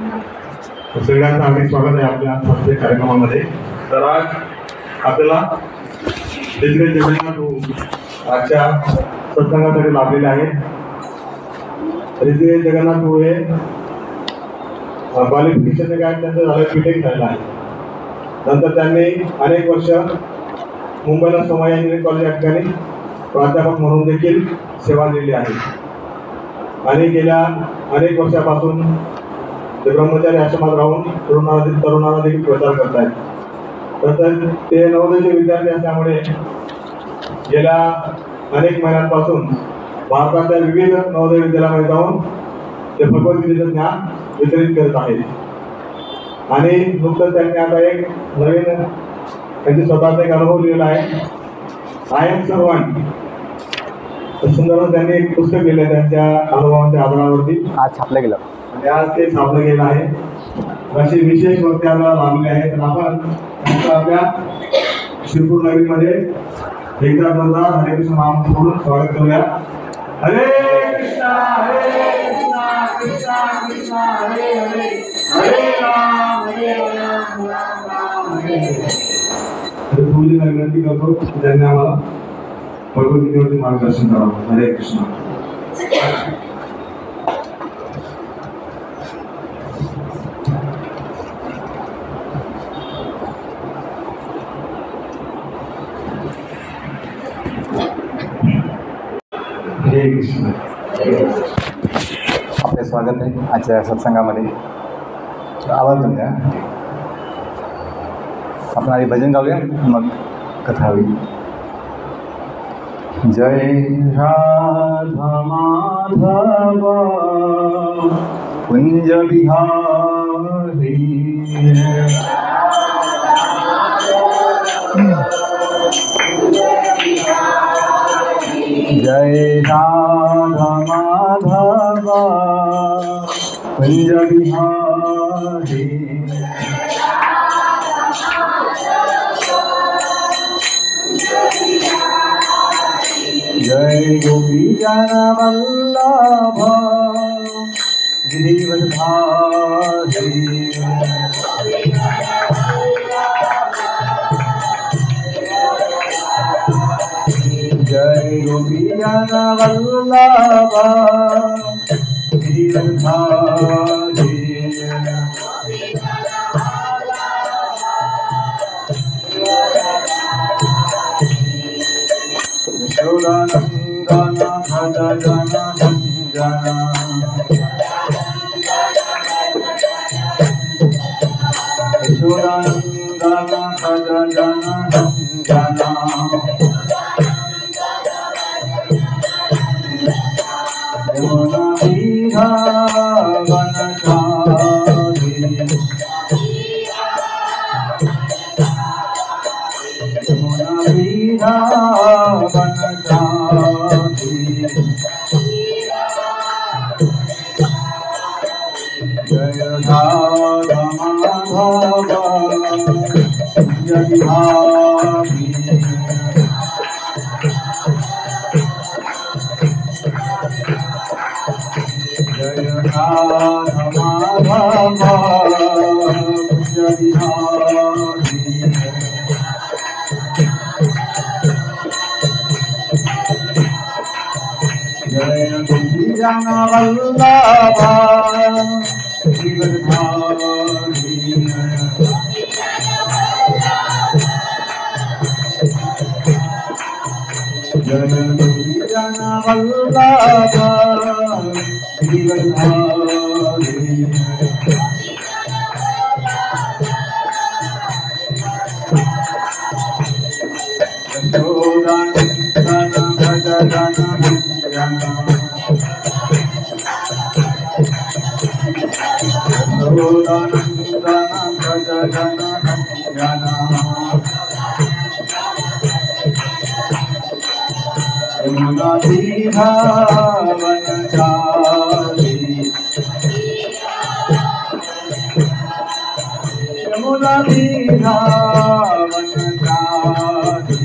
सगळ्यांचं हार्दिक स्वागत आहे आपल्या प्रत्येक कार्यक्रमामध्ये। तर आज आपल्याला ऋद्धिय जगन्नाथ आजच्या सत्संगासाठी लाभलेले आहेत। ऋद्धिय जगन्नाथ हे क्वालिफिकेशन काय त्यांचं झालं बीटेक झालं आहे। नंतर त्यांनी अनेक वर्ष मुंबईला सोमय्या इंजिनिअरिंग कॉलेज या ठिकाणी प्राध्यापक म्हणून देखील सेवा दिली आहे आणि गेल्या अनेक वर्षापासून ते ब्रह्मचारी आश्रमात राहून तरुणांना देखील प्रचार करत आहेत। तर ते नवोदयचे विद्यार्थी असल्यामुळे गेल्या अनेक महिन्यांपासून भारताच्या विविध नवोदय विद्यालयामध्ये जाऊन ते भगवद्गीतेचं ज्ञान वितरित करत आहेत आणि नुकतंच त्यांनी आता एक नवीन त्यांचे स्वतःचा एक अनुभव लिहिला आहे, आय एम सर्वंट। सुंदर त्यांनी एक पुस्तक लिहिलं त्यांच्या अनुभवांच्या आधारावरती, आज छापलं गेलं आणि आज ते छापलं गेलं आहे। अशी विशेष वक्ते आपल्याला लाभले आहेत। तर आपण त्यांचं आपल्या शिरपूर नगरीमध्ये एकदा जोरदार हरे कृष्ण महामंत्र बोलून स्वागत करूया। हरे कृष्णा कृष्णा कृष्णा हरे हरे, हरे राम राम राम हरे हरे। पूजेला विनंती करतो त्यांनी आम्हाला भगवद्गीतेवरती मार्गदर्शन करावं। हरे कृष्ण। हरे कृष्ण। आपले स्वागत आहे आजच्या सत्संगामध्ये। आवाज द्या। आपण आधी भजन गाऊया, मग कथा होईल। जय राधा माधव कुंज बिहारी, जय राधा माधव कुंज बिहारी, जय गोपी जन वल्लभ गिरिवरधारी, जय गोपी जन वल्लभ गिरिवरधारी, यशोदानंदन भज जन संजना, यशोदानंदन भज जन संजना, यमुना विहावन चारी, यमुना विहावन चारी, जय राधा माधव जय बिहारी, जय राधा माधव जय बिहारी, जय गोपी जन वल्लभ गिरिवरधारी, जय गोपी जन वल्लभ गिरिवरधारी, यशोदानंदन भज जन संजना, यशोदानंदन भज जन संजना, यमुना विहावन चारी, यमुना विहावन चारी,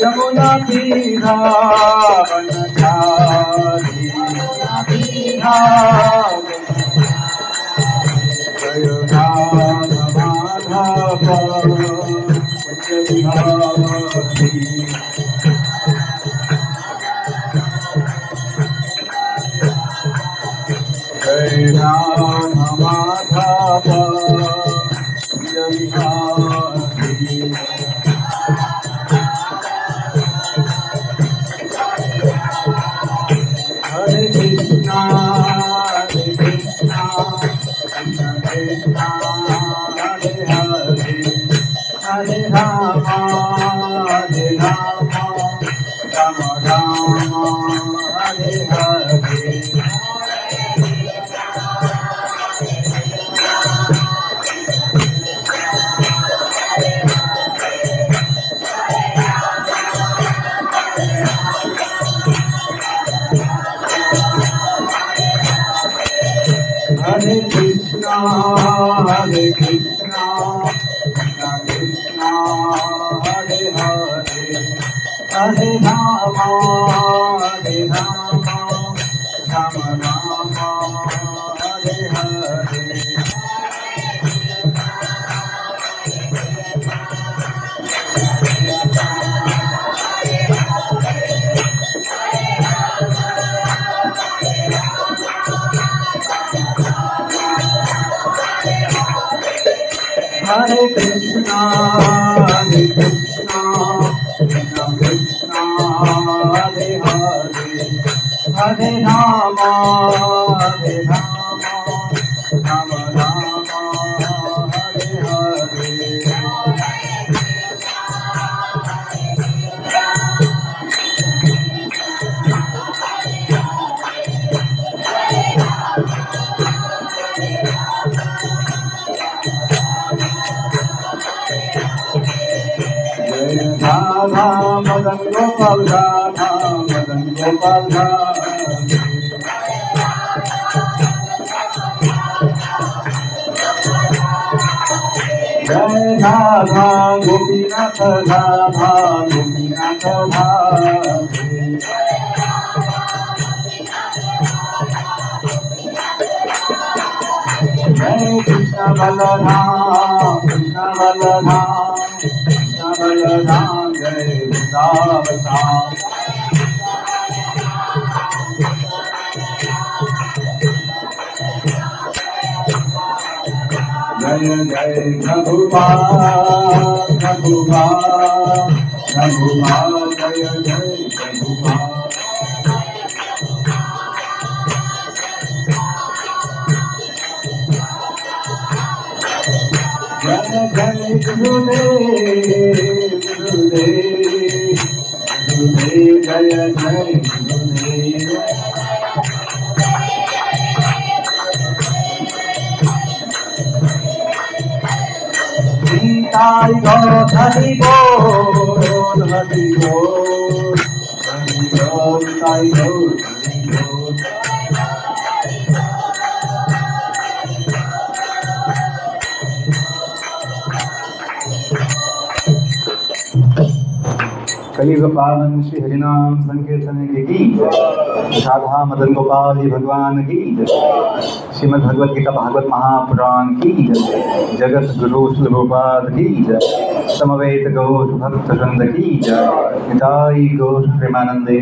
यमुना विहावन चारी, जय राधा माधव पंचविहारी जय Radha Madhav पंचविहारी Hare Krishna, Hare Krishna, Krishna Krishna, Hare Hare, Hare Rama, Hare Rama, Rama Rama, Hare Hare. Hare Krishna, Hare Krishna, Krishna Krishna, Hare Hare, Hare Rama, Hare Rama, Rama Rama, Hare Hare. Hare Krishna, Hare Krishna, Krishna Krishna, Hare Hare, Hare Rama, Hare Rama, Rama Rama, Hare Hare. Radha Madan Gopal Radha Madan Gopal Radha Jai Radha Gopinath Radha Gopinath Radha Jai Krishna Balaram Krishna Balaram Krishna Balaram Jai Vrindavan Jai Jai Prabhupada Prabhupada Prabhupada Jai Jai Prabhupada Jai Jai Gurudev Gurudev Gurudev Jai Jai Gurudev Nitai Gaur Hari Bol Hari Bol Hari Bol Nitai Gaur Hari Bol कलियुग पावन श्री हरिनाम संकीर्तन की गीत राधा मदन गोपाल जी भगवान की श्रीमद् भगवत गीता भागवत महापुराण की जगत गुरु श्रीपाद की समवेत गौश भक्त वृंद की निताई गौश प्रेमानंदे।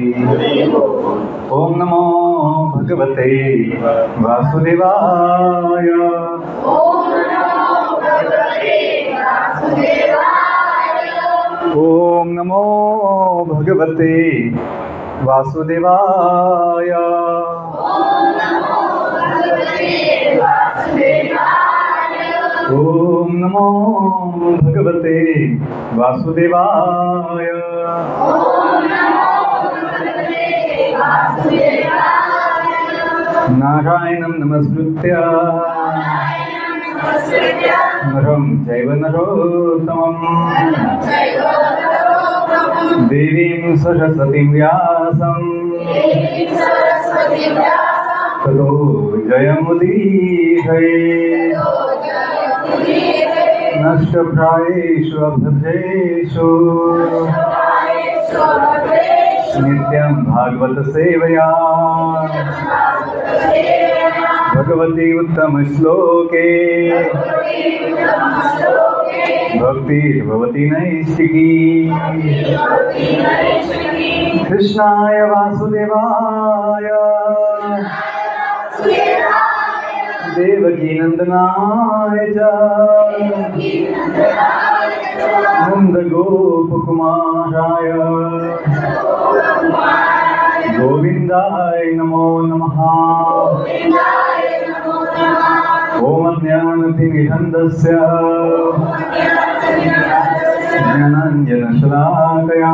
ओम नमो भगवते वासुदेवाय। ओम नमो भगवते वासुदेवाय। ओम नमो भगवते वासुदेवाय। नारायणं नमस्कृत्य नरं चैव नरोत्तमं देवीं सरस्वतीं व्यासं ततो जयमुदीरये। नष्टप्रायेषु अभद्रेषु नित्यं भागवत सेवया भगवती उत्तम श्लोके भक्तिर्भवति नैष्टिकी कृष्णाय वासुदेवाय देवकी नंदनाय च नंदगोपकुमाराय गोविंदाय नमो नमः। ओम ज्ञानतिमिरन्धस्य ज्ञानाञ्जनशलाकया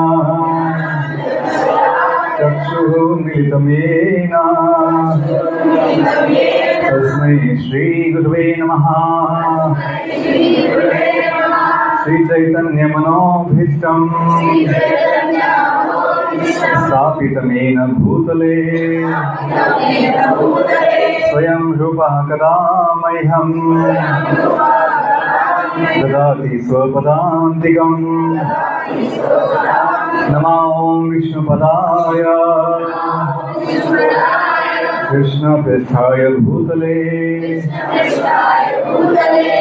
चक्षुरुन्मीलितं येन तस्मै श्रीगुरुवे नमः। श्रीचैतन्यमनोभीष्टं स्थापितमेन भूतले स्वयं रूपः कदा मह्यं ददाति स्वपदान्तिकम्। नमो विष्णुपदाय कृष्णपृष्ठाय भूतले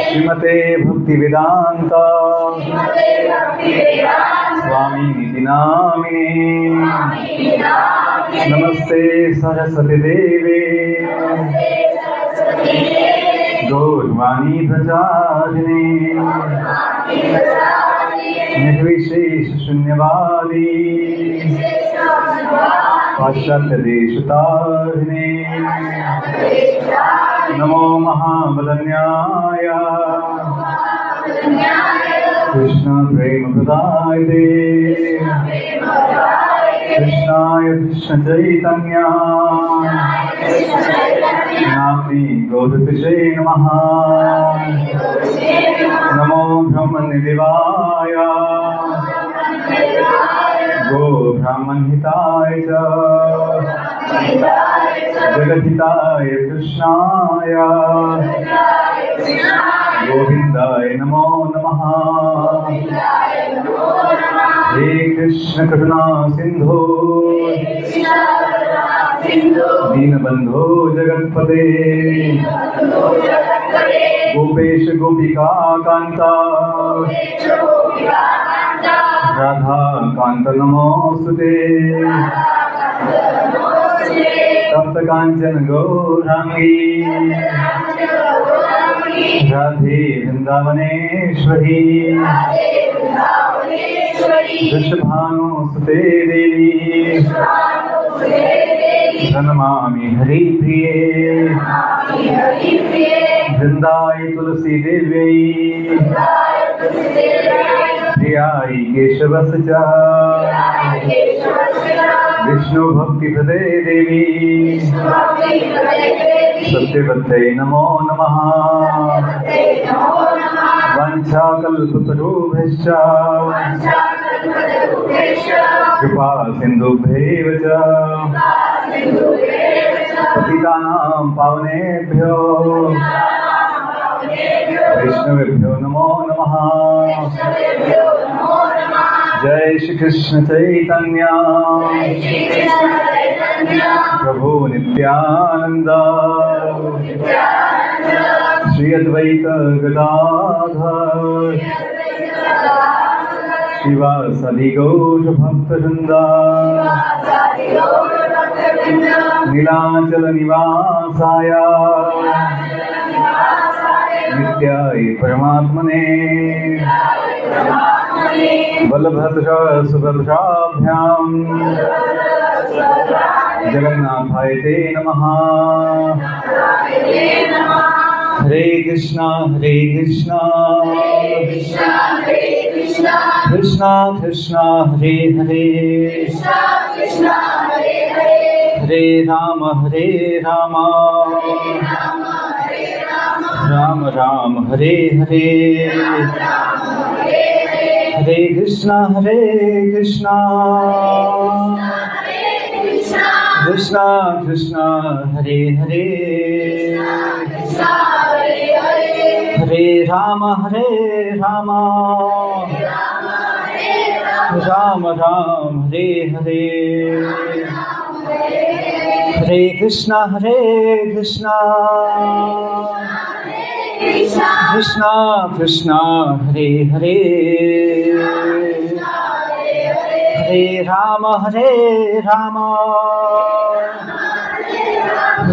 श्रीमते भक्तिवेदान्ता स्वामिनिति नामिने। नमस्ते सरस्वती देवे गौरवाणी प्रचारिणे निर्विशेष शून्यवादी पाश्चात्यदेशतारिणे। नमो महाबलन्याय कृष्ण प्रेम प्रदायते कृष्णाय कृष्ण चैतन्य नाम्नि गौरतिशे नमः। नमो ब्रह्मनिदेवाय गो ब्राह्मणहिताय च जगद्हिताय कृष्णाय गोविंदाय नमो नमः। हे कृष्ण करुणा सिंधु दीनबंधो जगत्पते गोपेश गोपिका कांता राधा कांत नमोस्तुते। तप्त कांचन गौरांगी राधे वृंदावनेश्वरी वृषभानुसुते देवी प्रणमामि हरिप्रिये वृंदाय तुलसी देव्यै प्रियाय केशवस्य च विष्णु भक्ति प्रदे देवी सत्यवत्यै नमो नमः। वंशाकल्पतरुभ्यश्च कृपा सिन्धुभ्यैव च पतितानां पावनेभ्यो वैष्णवेभ्यो नमो नमः। जय श्री कृष्ण चैतन्य प्रभु नित्यानंद श्री अद्वैत गदाधर शिवासादि गौर भक्तवृंद नीलाचल निवासाय नित्याय परमात्मने बलभद्र सुभद्राभ्यां जगन्नाथाय ते नमः। हरे कृष्णा कृष्णा कृष्णा हरे हरे हरे राम राम राम हरे हरे। हरे कृष्णा कृष्णा कृष्णा हरे हरे हरे राम राम राम हरे हरे। हरे कृष्णा कृष्णा कृष्णा हरे हरे हरे राम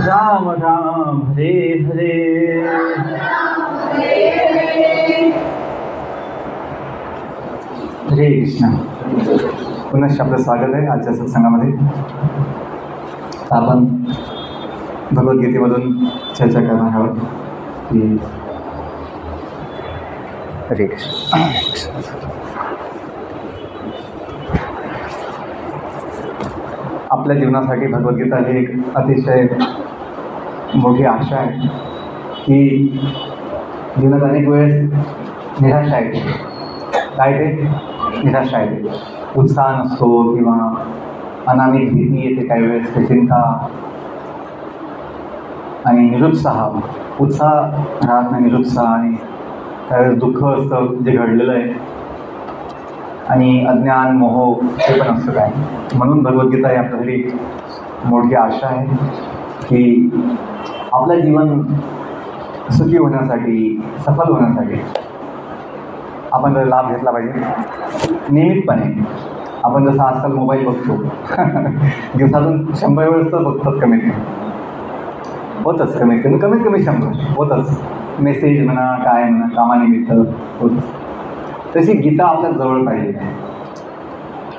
राम राम हरे हरे. हरे कृष्णा. पुनश्च आपलं स्वागत आहे आजच्या सत्संगामध्ये. आपण भगवद्गीतेमधून चर्चा करणार आहोत की हरे कृष्ण. आपल्या जीवनासाठी भगवद्गीता ही एक अतिशय मोठी आशा आहे की जीवनात अनेक वेळेस निराशा येते. काय ते निराशा येते, उत्साह नसतो किंवा अनामिक भीती येते, काही वेळेस चिंता आणि निरुत्साह. उत्साह राहत नाही, निरुत्साह, आणि त्यावेळेस दुःख असतं जे घडलेलं आहे, आणि अज्ञान मोह हे पण असतं काय. म्हणून भगवद्गीता ही आपल्यासाठी मोठी आशा आहे की आपलं जीवन सुखी होण्यासाठी, सफल होण्यासाठी आपण जर लाभ घेतला पाहिजे नियमितपणे. आपण जसं आजकाल मोबाईल बघतो दिवसातून 100 वेळेस तर बघतात, कमीत कमी होतच, कमीत कमी 100 होतच. मेसेज म्हणा, काय म्हणा, कामानिमित्त होतच. तशी गीता आपल्या जवळ पाहिजे,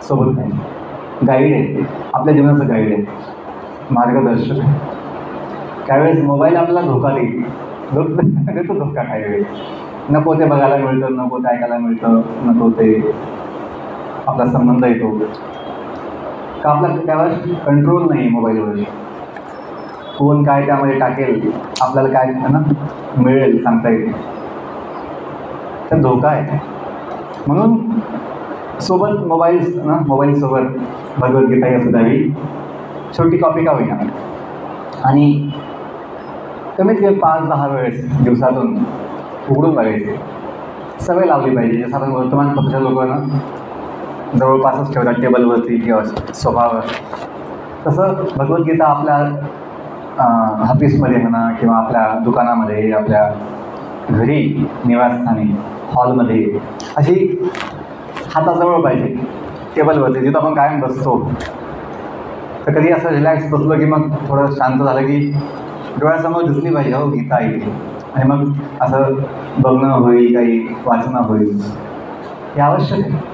सोबत पाहिजे. गाईड आहे, आपल्या जीवनाचं गाईड आहे, मार्गदर्शक आहे. त्यावेळेस मोबाईल आपल्याला धोका देतो धोका. काही वेळेस नको ते बघायला मिळतं, नको ते ऐकायला मिळतं, नको ते आपला संबंध येतो का, आपला त्यावर कंट्रोल नाही मोबाईलवर. कोण काय त्यामध्ये टाकेल, आपल्याला काय ना मिळेल सांगता येते, तर धोका आहे. म्हणून सोबत मोबाईलसोबत भगवद्गीता असू द्यावी, छोटी कॉपी का होईना, आणि कमीत कमी 5-10 वेळेस दिवसातून उघडून बघायचे. सवय लावली पाहिजे. जसं आपण वर्तमानपत्र लोकांना जवळपासच ठेवतात, टेबलवरती किंवा सोफावर, तसं भगवद्गीता आपल्या ऑफिसमध्ये म्हणा किंवा आपल्या दुकानामध्ये, आपल्या घरी, निवासस्थानी, हॉलमध्ये अशी हाताजवळ पाहिजे, टेबलवरती, जिथं आपण कायम बसतो. तर कधी असं रिलॅक्स बसलो की मग थोडं शांत झालं की डोळ्यासमोर दिसली पाहिजे, हो गीता ऐकली, आणि मग असं बघणं होईल, काही वाचणं होईल. हे आवश्यक आहे.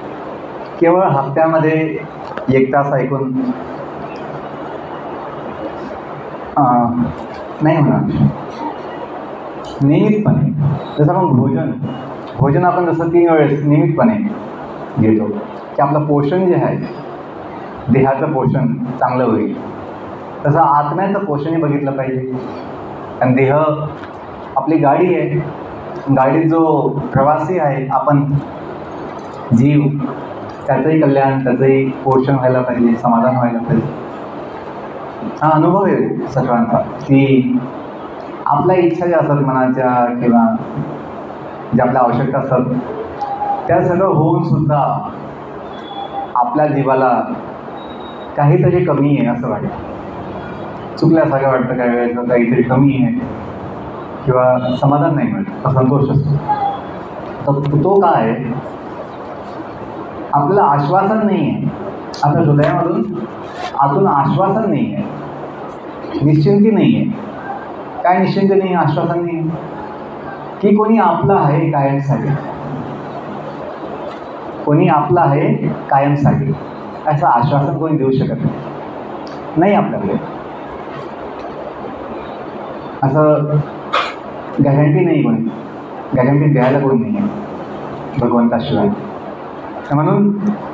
केवळ हप्त्यामध्ये 1 तास ऐकून नाही होणार. नियमितपणे, जसं आपण भोजन आपण जसं 3 वेळेस नियमितपणे घेतो की आपलं पोषण जे आहे, देहाचं पोषण चांगलं होईल, तसं आत्म्याचं पोषणही बघितलं पाहिजे. आणि देह आपली गाडी आहे, गाडीत जो प्रवासी आहे आपण, जीव, त्याचंही कल्याण, त्याचंही पोषण व्हायला पाहिजे, समाधान व्हायला पाहिजे. हा अनुभव आहे सगळ्यांचा की आपल्या इच्छा ज्या असतात मनाच्या किंवा ज्या आपल्या आवश्यकता असतात, त्या सगळं होऊनसुद्धा आपल्या जीवाला काहीतरी कमी आहे असं वाटतं, चुकल्यासारखं वाटतं. काही वेळेस काहीतरी कमी आहे किंवा समाधान नाही मिळत, असंतोष असतो. तर तो काय आहे, आपल्याला आश्वासन नाही आहे. आपल्या हृदयामधून आतून आश्वासन नाही आहे, निश्चिंती नाही आहे. काय निश्चिंती नाही, आश्वासन नाही की कोणी आपलं आहे कायमसाठी, कोणी आपलं आहे कायमसाठी, असं आश्वासन कोणी देऊ शकत नाही आपल्याकडे. असं गॅरंटी नाही, कोणी गॅरंटी द्यायला कोणी नाही आहे भगवंताशिवाय. म्हणून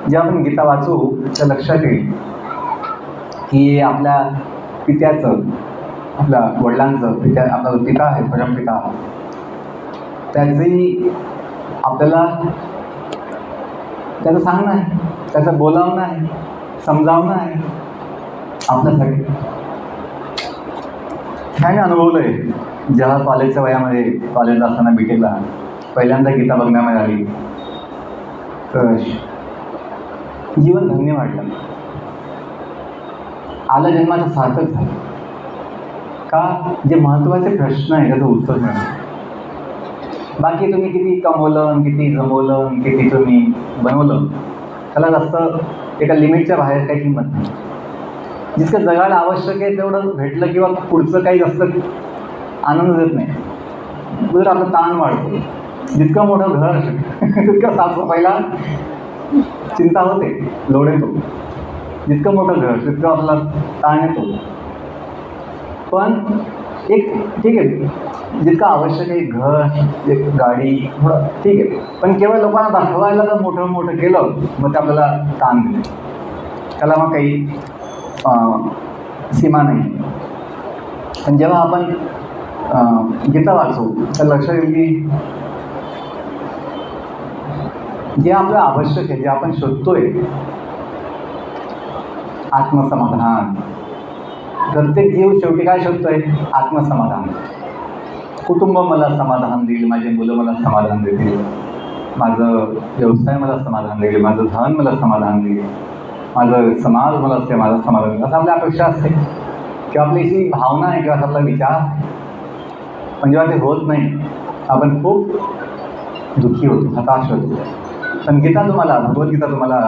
जेव्हा आपण गीता वाचू तर लक्षात येईल की आपल्या पित्याचं, आपल्या वडिलांचं, आपला जो पिता आहे, परमपिता, त्याचंही आपल्याला त्याचं सांगणं आहे, त्याचं बोलावणं आहे, समजावणं आहे आपल्यासाठी. काय अनुभवलं आहे जेव्हा कॉलेजच्या वयामध्ये, कॉलेजला असताना बीटेकला पहिल्यांदा गीता बघण्यामध्ये आली, तर जीवन धन्य वाटलं. आलं जन्माचं सार्थक झालं. का जे महत्त्वाचे प्रश्न आहे त्याचं उत्तर मिळतं. बाकी तुम्ही किती कमवलं, किती जमवलं, किती तुम्ही बनवलं, त्याला जास्त एका लिमिटच्या बाहेर काही किंमत नाही. जितकं जगायला आवश्यक आहे तेवढं भेटलं किंवा पुढचं काही जास्त आनंद देत नाही. जर आपलं ताण वाढतो, जितकं मोठं घर तितकं साफसफाईला चिंता होते, लोड येतो. जितकं मोठं घर तितकं आपला ताण येतो. पण एक ठीक आहे, जितकं आवश्यक आहे घर, एक गाडी, थोडं ठीक आहे, पण केवळ लोकांना दाखवायला जर मोठं मोठं केलं मग ते आपल्याला ताण देते. त्याला मग काही सीमा नाही. पण जेव्हा आपण गीता वाचू तर लक्षात येईल की जे आपलं आवश्यक आहे, जे आपण शोधतोय, आत्मसमाधान. प्रत्येक जीव शेवटी काय शोधतोय? आत्मसमाधान. कुटुंब मला समाधान देईल, माझे मुलं मला समाधान देतील, माझं व्यवसाय मला समाधान देईल, माझं धन मला समाधान देईल, माझं समाज मला असते माझं समाधान देईल, असं आपल्या अपेक्षा असते किंवा आपली अशी भावना आहे किंवा आपला विचार. पण जेव्हा ते होत नाही आपण खूप दुःखी होतो, हताश होतो. पण गीता तुम्हाला, भगवद्गीता तुम्हाला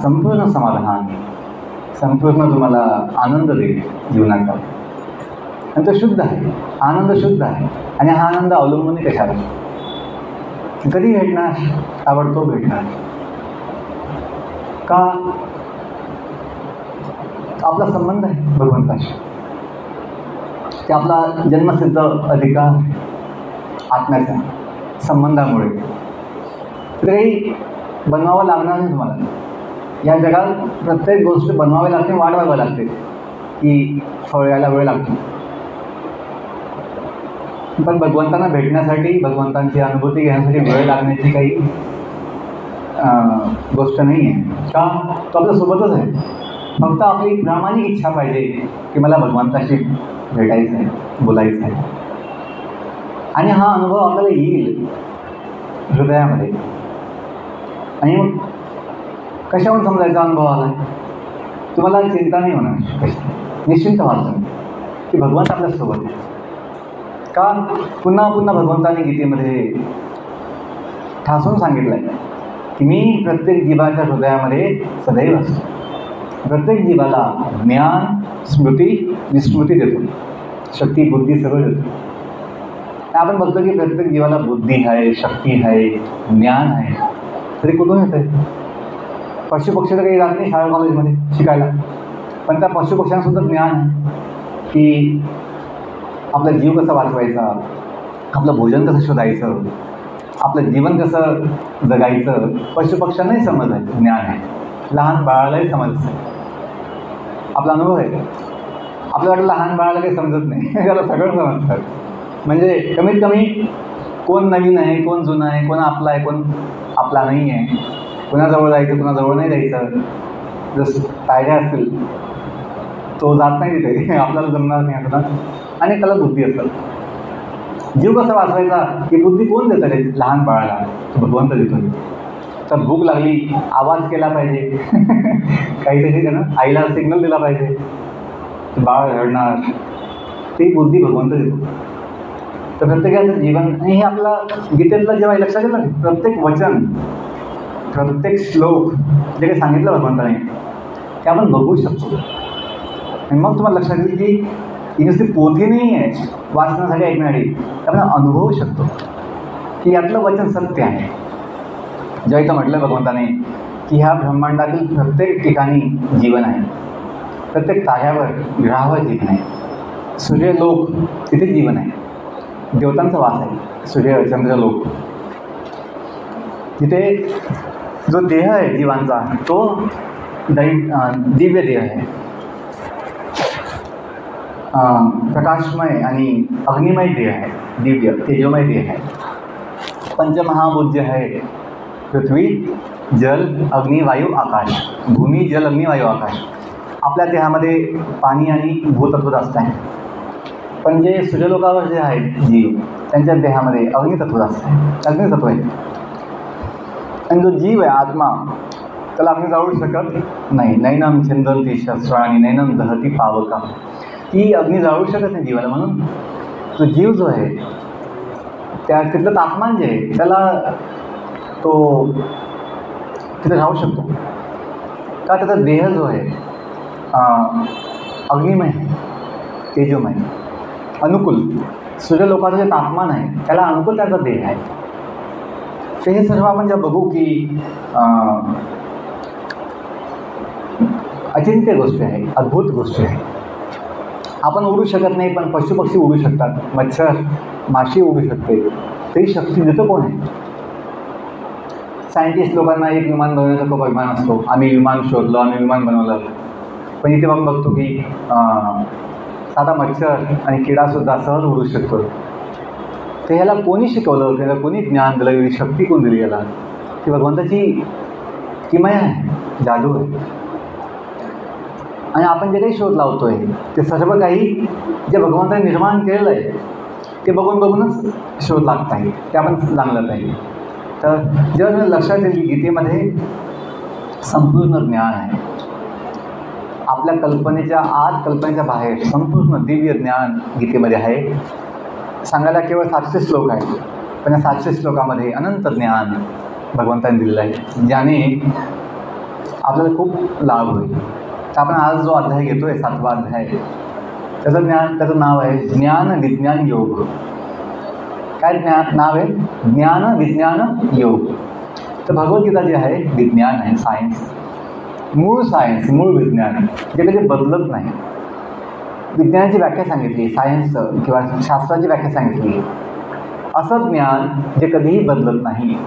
संपूर्ण समाधान, संपूर्ण तुम्हाला आनंद देईल जीवनाचा. आणि तो शुद्ध आहे, आनंद शुद्ध आहे. आणि हा आनंद अवलंबून कशावर? कधी भेटणार? ताबडतोब भेटणार का? आपला संबंध आहे भगवंताशी, ते आपला जन्मसिद्ध अधिकार आत्म्याचा संबंधामुळे. तरी बनवावं लागणार नाही तुम्हाला. या जगात प्रत्येक गोष्ट बनवावी लागते, वाढवावी लागते, की फळ यायला वेळ लागतो. पण भगवंतांना भेटण्यासाठी, भगवंतांची अनुभूती घेण्यासाठी वेळ लागण्याची काही गोष्ट नाही आहे. का? तो आपल्यासोबतच आहे. फक्त आपली प्रामाणिक इच्छा पाहिजे की मला भगवंताशी भेटायचं आहे, बोलायचं आहे. आणि हा अनुभव आपल्याला येईल हृदयामध्ये. आणि मग कशावरून समजायचा अनुभव आला? तुम्हाला चिंता नाही होणार, निश्चिंत व्हाल की भगवंत आपल्यासोबत आहे. का? पुन्हा पुन्हा भगवंताने गीतेमध्ये ठासून सांगितलं आहे की मी प्रत्येक जीवाच्या हृदयामध्ये सदैव असतो. प्रत्येक जीवाला ज्ञान, स्मृती, विस्मृती देतो, शक्ती, बुद्धी सगळं देतो. आपण बघतो की प्रत्येक जीवाला बुद्धी आहे, शक्ती आहे, ज्ञान आहे. तरी कुठून येतं आहे? पशुपक्षी तर काही जात नाही शाळा कॉलेजमध्ये शिकायला, पण त्या पशुपक्ष्यांसुद्धा ज्ञान आहे की आपला जीव कसा वाचवायचा, आपलं भोजन कसं शोधायचं, आपलं जीवन कसं जगायचं. पशुपक्ष्यांनाही समज आहे, ज्ञान आहे. लहान बाळालाही समजतं. आपला अनुभव आहे. आपल्याला वाटतं लहान बाळाला काही समजत नाही, त्याला सगळं समजतं. म्हणजे कमीत कमी कोण नवीन आहे, कोण जुनं आहे, कोण आपला आहे, कोण आपला नाही आहे, कोणाजवळ जायचं, कोणाजवळ नाही जायचं. जसं कायदे असतील तो जात नाही तिथे, आपल्याला जमणार नाही असं. आणि त्याला बुद्धी असतात. जीव कसा वाचवायचा ही बुद्धी कोण देतं रे लहान बाळाला? तो भगवंत देतो. तर भूक लागली, आवाज केला पाहिजे, काहीतरी त्यानं आईला सिग्नल दिला पाहिजे, बाळ रडणार, ती बुद्धी भगवंत देतो. तर प्रत्येकाचं जीवन, आणि हे आपला गीतेतलं जेव्हा लक्षात येतं ना, प्रत्येक वचन, प्रत्येक श्लोक जे काही सांगितलं भगवंताने ते आपण बघू शकतो. आणि मग तुम्हाला लक्षात येईल की ही नुसती पोथी नाही आहे वाचण्यासाठी, ऐकण्यासाठी, आपण अनुभवू शकतो की यातलं वचन सत्य आहे. जेव्हा इथं म्हटलं भगवंताने की ह्या ब्रह्मांडातील प्रत्येक ठिकाणी जीवन आहे, प्रत्येक ताऱ्यावर, ग्रहावर जीवन आहे, सूर्यलोक तिथे जीवन आहे, देवतांचा वास आहे, सूर्य चंद्रलोक. तिथे जो देह आहे जीवांचा तो दिव्य देह आहे, प्रकाशमय आणि अग्निमय देह आहे, दिव्य तेजोमय देह आहे. पंचमहाभूत जे आहे, पृथ्वी, जल, अग्नी, वायू, आकाश. भूमी, जल, अग्नी, वायू, आकाश. आपल्या देहामध्ये पाणी आणि भूतत्व जास्त आहे. पण जे सूर्यलोकावर जे आहेत जीव, त्यांच्या देहामध्ये अग्नितत्व जास्त आहे, अग्नितत्व आहे. आणि जो जीव आहे आत्मा, त्याला अग्नी जाळू शकत नाही. नैनम छिंदन्ति शस्त्राणि, नैनम दहती पावका. ती अग्नी जाळू शकत नाही जीवाला. म्हणून तो जीव जो आहे त्या तिथलं तापमान जे आहे त्याला तो तिथे राहू शकतो का? त्याचा देह जो आहे अग्निमय आहे, तेजोमय, अनुकूल. सूर्यलोकाचं जे तापमान आहे त्याला अनुकूल त्याचा देह आहे. तर हे सर्व आपण जेव्हा बघू की अचिंत्य गोष्टी आहे, अद्भुत गोष्टी आहे. आपण उडू शकत नाही पण पशुपक्षी उडू शकतात, मच्छर माशी उडू शकते. तरी शक्ती देतो कोण आहे? सायंटिस्ट लोकांना एक विमान बनवण्याचा खूप अभिमान असतो. आम्ही विमान शोधलं, आम्ही विमान बनवलं. पण इथे आपण बघतो की साधा मच्छर आणि किडासुद्धा सहज उडू शकतो. तर ह्याला कोणी शिकवलं, त्याला कोणी ज्ञान दिलं, एवढी शक्ती कोण दिली याला? ती भगवंताची किमया आहे, जादू आहे. आणि आपण जे काही शोध लावतो आहे ते सर्व काही जे भगवंताने निर्माण केलेलं आहे ते बघून बघूनच शोध लागत आहे, ते आपण लागलं नाही. तर जेव्हा तुम्ही लक्षात येईल की गीतेमध्ये संपूर्ण ज्ञान आहे, आपल्या कल्पनेच्या आत, कल्पनेच्या बाहेर संपूर्ण दिव्य ज्ञान गीतेमध्ये आहे. सांगायला केवळ 700 श्लोक आहेत, पण या 700 श्लोकामध्ये अनंत ज्ञान भगवंताने दिलेलं आहे, ज्याने आपल्याला खूप लाभ होईल. तर आपण आज जो अध्याय घेतो आहे 7वा अध्याय, त्याचं नाव आहे ज्ञान विज्ञान योग. काय नाव आहे? ज्ञान विज्ञान योग. तर भगवद्गीता जी आहे विज्ञान आहे, सायन्स, मूळ सायन्स, मूळ विज्ञान जे कधी बदलत नाही. विज्ञानाची व्याख्या सांगितली, सायन्सचं किंवा शास्त्राची व्याख्या सांगितली. असं ज्ञान जे कधीही बदलत नाही.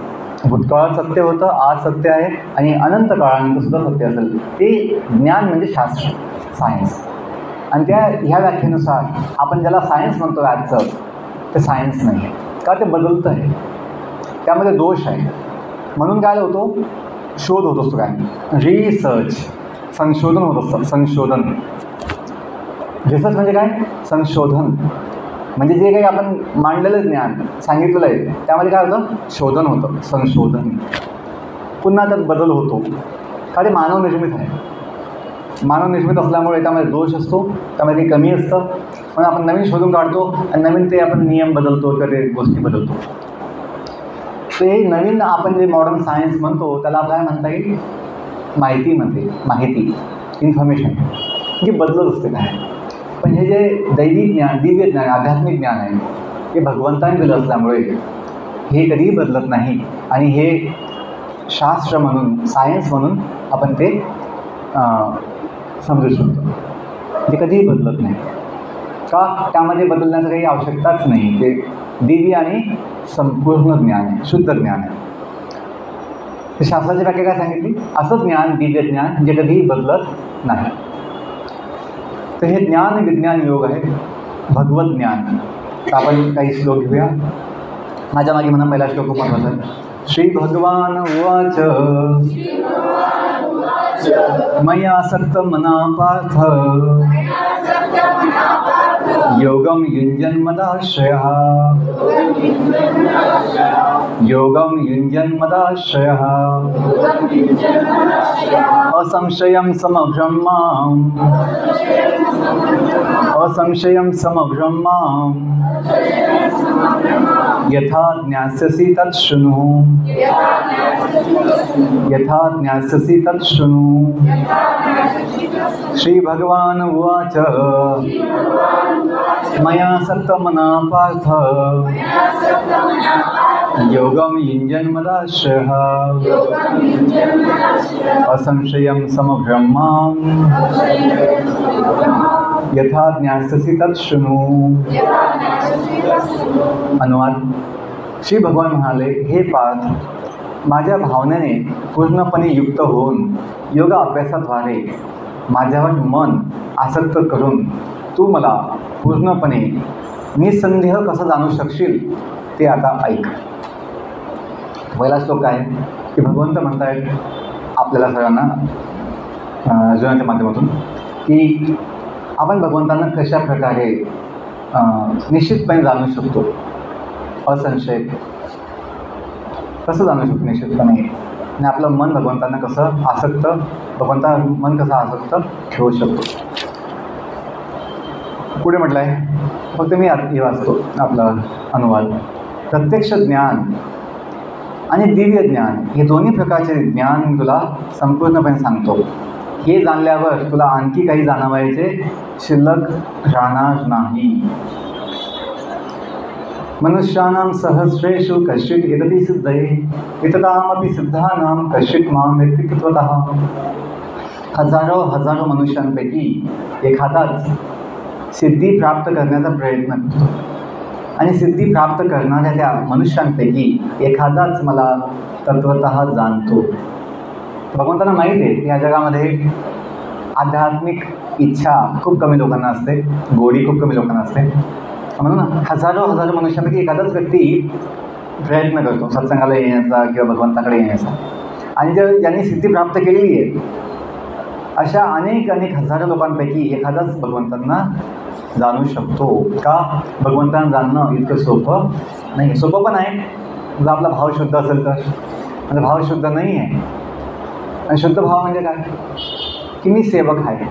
भूतकाळात सत्य होतं, आज सत्य आहे आणि अनंत काळानंतर सुद्धा सत्य असेल. ते ज्ञान म्हणजे शास्त्र, सायन्स. आणि ह्या व्याख्येनुसार आपण ज्याला सायन्स म्हणतो आजचं, ते सायन्स नाही आहे. का? ते बदलतं आहे, त्यामध्ये दोष आहे. म्हणून काय होतो? शोध होत असतो, काय रिसर्च, संशोधन होत असतं. संशोधन, रिसर्च म्हणजे काय? संशोधन. म्हणजे जे काही आपण मांडलेलं ज्ञान सांगितलेलं आहे त्यामध्ये काय होतं? शोधन होतं, संशोधन. पुन्हा त्यात बदल होतो का? ते मानवनिर्मित आहे. मानवनिर्मित असल्यामुळे त्यामध्ये दोष असतो, त्यामध्ये कमी असतं. म्हणून आपण नवीन शोधून काढतो आणि नवीन ते आपण नियम बदलतो किंवा ते गोष्टी बदलतो. ते नवीन आपण जे मॉडर्न सायन्स म्हणतो त्याला आपल्याला म्हणता येईल माहिती म्हणते, माहिती, इन्फॉर्मेशन, जी बदलत असते काय. पण हे जे दैवी ज्ञान, दिव्य ज्ञान, आध्यात्मिक ज्ञान आहे हे भगवंताने दिलं असल्यामुळे हे कधीही बदलत नाही. आणि हे शास्त्र म्हणून, सायन्स म्हणून आपण ते समजू शकतो. ते कधीही बदलत नाही. का? त्यामध्ये बदलण्याचं काही आवश्यकताच नाही. ते दिव्य आणि संपूर्ण ज्ञान आहे, शुद्ध ज्ञान आहे. तर शास्त्राची व्याख्या काय सांगितली? असं ज्ञान, दिव्य ज्ञान जे कधीही बदलत नाही. तर हे ज्ञान विज्ञान योग आहे, भगवत ज्ञान. तर आपण काही श्लोक घेऊया. माझ्या मागे म्हणा पहिला श्लोक खूप महत्त्वाचा आहे. श्री भगवान उवाच मया सक्त मना पार्थ योगम युञ्जन्मदाश्रयः योगम युञ्जन्मदाश्रयः असंशयं समग्रं माम् असंशयं समग्रं माम् यथा ज्ञास्यसि तत् शृणु यथा ज्ञास्यसि तत् शृणु. श्री भगवान उवाच मया सक्तमना पार्थ योगम युञ्जन्मदाश्रयः असंशयं समग्रं माम् यथा ज्ञास्यसि तत् शृणु. अनुवाद. श्री भगवान म्हणाले, हे पार्थ, माझ्या भावनेने पूर्णपणे युक्त होऊन योग अभ्यासाद्वारे माझ्यावर मन आसक्त करून तू मला पूर्णपणे निसंदेह कसं जाणू शकशील ते आता ऐक. पहिला श्लोक आहे की भगवंत म्हणतायत आपल्याला सगळ्यांना अर्जुनाच्या माध्यमातून की आपण भगवंतांना कशा प्रकारे निश्चितपणे जाणू शकतो, असंशय कसं जाणू शकतो निश्चितपणे, आणि आपलं मन भगवंतांना कसं आसक्त, भगवंता मन कसं आसक्त ठेवू शकतो. पुढे म्हटलं आहे, फक्त मी हे वाचतो आपला अनुवाद. प्रत्यक्ष ज्ञान आणि दिव्य ज्ञान हे दोन्ही प्रकारचे ज्ञान मी तुला संपूर्णपणे सांगतो. हे जाणल्यावर तुला आणखी काही जाणवायचे शिल्लक राहणार नाही. मनुष्यानां सहस्रेषु कश्चित् एतति सिद्धये एततामपि सिद्धानां कश्चित् मां वेत्ति तत्त्वतः. हजारो मनुष्यांपैकी एखादाच सिद्धी प्राप्त करण्याचा प्रयत्न करतो आणि सिद्धी प्राप्त करणाऱ्या त्या मनुष्यांपैकी एखादाच मला तत्त्वतः जाणतो. भगवंतांना माहीत आहे की या जगामध्ये आध्यात्मिक इच्छा खूप कमी लोकांना असते, गोडी खूप कमी लोकांना असते. म्हणून हजारो मनुष्यांपैकी एखादाच व्यक्ती प्रयत्न करतो सत्संगाला येण्याचा किंवा भगवंताकडे येण्याचा. आणि ज्यांनी सिद्धी प्राप्त केलेली आहे अशा अनेक हजारो लोकांपैकी एखादाच भगवंतांना जाणू शकतो. का? भगवंतांना जाणणं इतकं सोपं नाही. सोपं पण आहे जर आपला भाव शुद्ध असेल तर. म्हणजे भाव शुद्ध नाही आहे. आणि शुद्ध भाव म्हणजे काय? की मी सेवक आहे,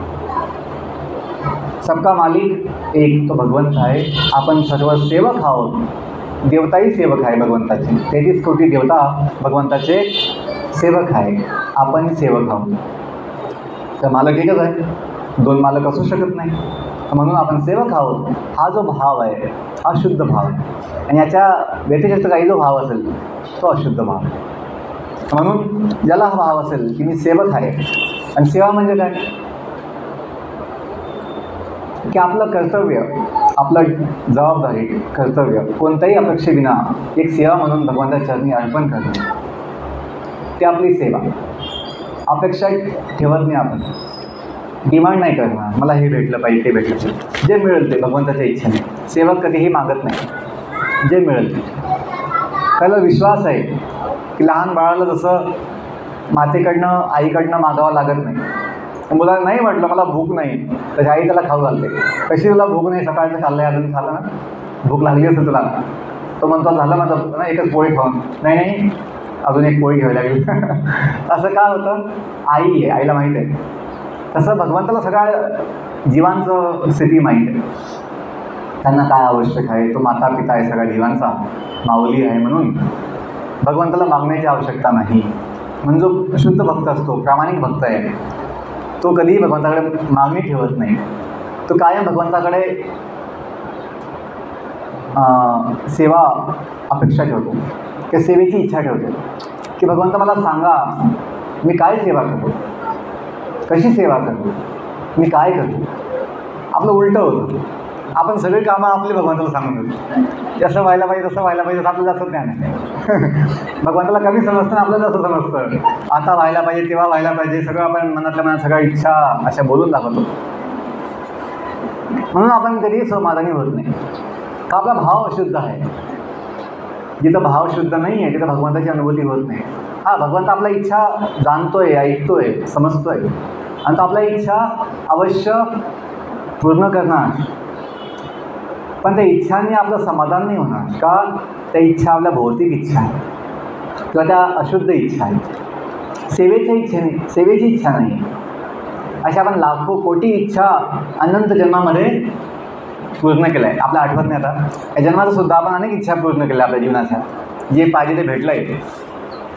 सबका मालिक एक तो भगवंत आहे. आपण सर्व सेवक आहोत. देवताही सेवक आहे भगवंताचे. 33 कोटी देवता भगवंताचे सेवक आहे. आपण सेवक आहोत. तर मालक एकच आहे, 2 मालक असू शकत नाही. म्हणून आपण सेवक आहोत. हा जो भाव आहे हा शुद्ध भाव आहे. आणि याच्या व्यतिरिक्त काही जो भाव असेल तो अशुद्ध भाव. म्हणून ज्याला हा भाव असेल की मी सेवक आहे. आणि सेवा म्हणजे काय? की आपलं कर्तव्य, आपलं जबाबदारी, कर्तव्य कोणत्याही अपेक्षेविना एक सेवा म्हणून भगवंताच्या चरणी अर्पण करणं, ती आपली सेवा. अपेक्षा ठेवत नाही आपण, डिमांड नाही करणार मला हे भेटलं पाहिजे ते भेटलं पाहिजे. जे मिळेल ते भगवंताच्या इच्छेने. सेवक कधीही मागत नाही, जे मिळेल ते. त्याला विश्वास आहे की लहान बाळाला जसं मातेकडनं आईकडनं मागावं लागत नाही. मुलाला नाही म्हटलं मला भूक नाही तर आई त्याला खाऊ घालते. कशी तुला भूक नाही? सकाळचं खाल्लं आहे, अजून खाल्लं ना, भूक लागली असेल तुला. तो म्हणतो झालं माझं ना, एकच पोळी खाऊन. नाही अजून एक पोळी घ्यावी लागेल. असं का होतं? आई आहे, आईला माहीत आहे. तसं भगवंताला सगळ्या जीवांचं स्थिती माहीत आहे. त्यांना काय आवश्यक आहे. तो माता पिता आहे सगळ्या जीवांचा, माऊली आहे. म्हणून भगवंताला मागण्याची आवश्यकता नाही. म्हणजे जो शुद्ध भक्त असतो, प्रामाणिक भक्त आहे, तो कधीही भगवंताकडे मागणी ठेवत नाही. तो कायम भगवंताकडे सेवा अपेक्षा ठेवतो, की सेवेची इच्छा ठेवतो. की भगवंत मला सांगा मी काय सेवा करतो, कशी सेवा करतो, मी काय करतो. आपलं उलटं होतं. आपण सगळी कामं आपली भगवंताला सांगून देतो. जसं व्हायला पाहिजे तसं व्हायला पाहिजे, आपल्याला जास्त ज्ञान आहे. भगवंताला कमी समजतं ना, आपल्याला जास्त समजतं. आता व्हायला पाहिजे, तेव्हा व्हायला पाहिजे, सगळं आपण मनातल्या मनात सगळ्या इच्छा अशा बोलून दाखवतो. म्हणून आपण कधीही समाधानी होत नाही. का? आपला भाव अशुद्ध आहे. जिथं भाव शुद्ध नाही आहे तिथं भगवंताची अनुभूती होत नाही. हा, भगवंत आपला इच्छा जाणतोय, ऐकतोय, समजतोय आणि तो आपल्या इच्छा अवश्य पूर्ण करणार. पण त्या इच्छांनी आपलं समाधान नाही होणार. का? त्या इच्छा आपल्या भौतिक इच्छा आहे किंवा त्या अशुद्ध इच्छा आहे. सेवेची इच्छा नाही. अशा आपण लाखो कोटी इच्छा अनंत जन्मामध्ये पूर्ण केलं आहे. आपल्या आठवत नाही आता. या जन्माचं सुद्धा आपण अनेक इच्छा पूर्ण केल्या आपल्या जीवनाच्या. जे पाहिजे ते भेटलं आहे,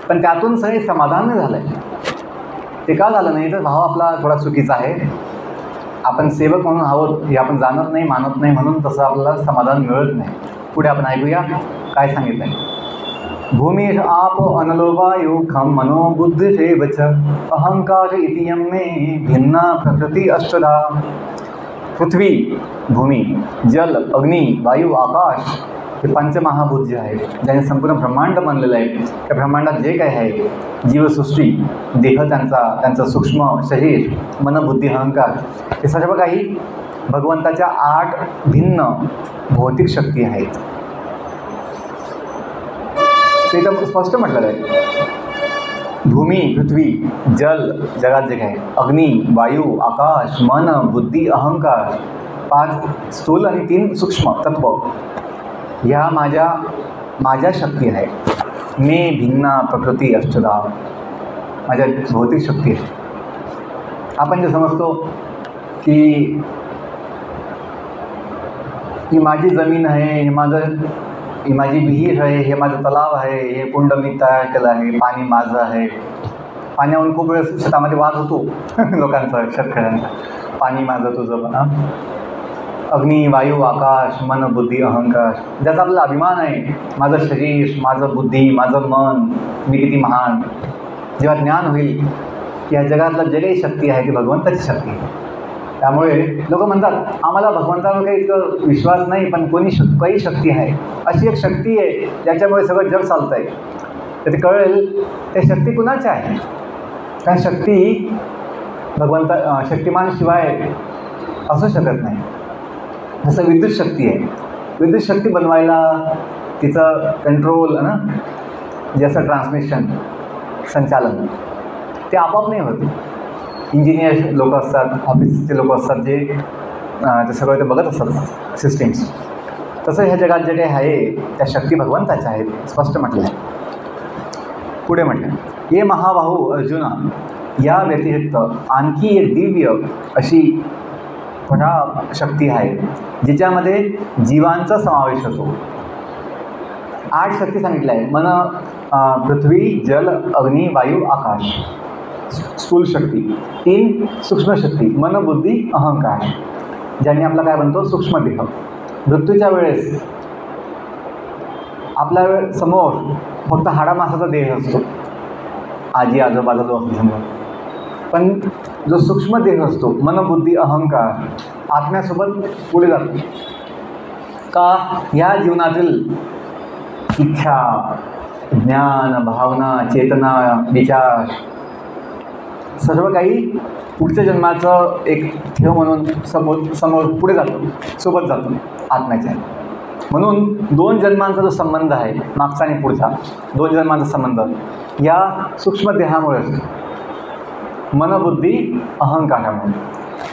पण त्यातून सगळे समाधान नाही झालं आहे. ते का झालं नाही? तर भाव आपला थोडा चुकीचा आहे. आपण सेवक म्हणून आहोत हे आपण जाणत नाही, मानत नाही, म्हणून तसं आपल्याला समाधान मिळत नाही. पुढे आपण ऐकूया काय सांगितलं आहे. भूमी आप अनलोवायु खम मनोबुद्धी सेवच अहंकार इतियम में भिन्ना प्रकृती अष्टधा. पृथ्वी, भूमी, जल, अग्नी, वायू, आकाश हे पंचमहाभूत जे आहे, ज्याने संपूर्ण ब्रह्मांड बनलेलं आहे. त्या ब्रह्मांडात जे काही आहे, जीवसृष्टी, देह त्यांचं सूक्ष्म शरीर, मन, बुद्धी, अहंकार, हे सर्व काही भगवंताच्या 8 भिन्न भौतिक शक्ती आहेत. ते एकदम स्पष्ट म्हटलेलं आहे. भूमी, पृथ्वी, जल, जगात जे काही, अग्नी, वायू, आकाश, मन, बुद्धी, अहंकार, 5 स्थूल आणि 3 सूक्ष्म तत्व, ह्या माझ्या शक्ती आहेत. मे भिन्ना प्रकृती अष्टधा, माझ्या भौतिक शक्ती आहे. आपण जे समजतो की ही माझी जमीन आहे, ही माझी विहीर आहे, हे माझं तलाव आहे, हे कुंड मी तयार केलं आहे, पाणी माझं आहे. पाण्याहून खूप वेळेस शेतामध्ये वाद होतो लोकांचा, शेतकऱ्यांचा, पाणी माझं तुझं. अग्नी, वायू, आकाश, मन, बुद्धी, अहंकार, ज्याचा आपला अभिमान आहे. माझं शरीर, माझं बुद्धी, माझं मन, मी किती महान. जेव्हा ज्ञान होईल की ह्या जगातलं जे काही शक्ती आहे ती भगवंताची शक्ती आहे. त्यामुळे लोक म्हणतात आम्हाला भगवंतावर काही इतकं विश्वास नाही, पण काही शक्ती आहे, अशी एक शक्ती आहे ज्याच्यामुळे सगळं जग चालतं आहे. तर ते कळेल ते शक्ती कुणाची आहे. कारण शक्ती शक्तिमानशिवाय असू शकत नाही. जसं विद्युत शक्ती आहे, विद्युत शक्ती बनवायला तिचं कंट्रोल ना, जसं ट्रान्समिशन, संचालन ते आपोआप नाही होते. इंजिनियर लोक असतात, ऑफिसचे लोक असतात, जे ते सगळं ते बघत असतात सिस्टीम्स. तसं ह्या जगात जे काही आहे त्या शक्ती भगवंताच्या आहेत, स्पष्ट म्हटलं आहे. पुढे म्हटलं, ये महाबाहू अर्जुना, या व्यतिरिक्त आणखी एक दिव्य अशी शक्ती आहे जिच्यामध्ये जीवांचा समावेश होतो. 8 शक्ती सांगितल्या आहे. मन, पृथ्वी, जल, अग्नी, वायू, आकाश, स्थूल शक्ती. 3 सूक्ष्म शक्ती, मन, बुद्धी, अहंकार, ज्यांनी आपला काय बनतो सूक्ष्म देह. मृत्यूच्या वेळेस आपल्या समोर फक्त हाडामासाचा देह असतो, आजी आजोबाचा जो असतो समोर. पण जो सूक्ष्म देह असतो, मन, बुद्धी, अहंकार, आत्म्यासोबत पुढे जातो. का ह्या जीवनातील इच्छा, ज्ञान, भावना, चेतना, विचार सर्व काही पुढच्या जन्माचं एक ठेव म्हणून समोर पुढे जातो, सोबत जातो आत्म्याच्या. म्हणून 2 जन्मांचा जो संबंध आहे, मागचा आणि पुढचा 2 जन्मांचा संबंध या सूक्ष्म देहामुळे असतो, मनबुद्धी अहंकारामुळे.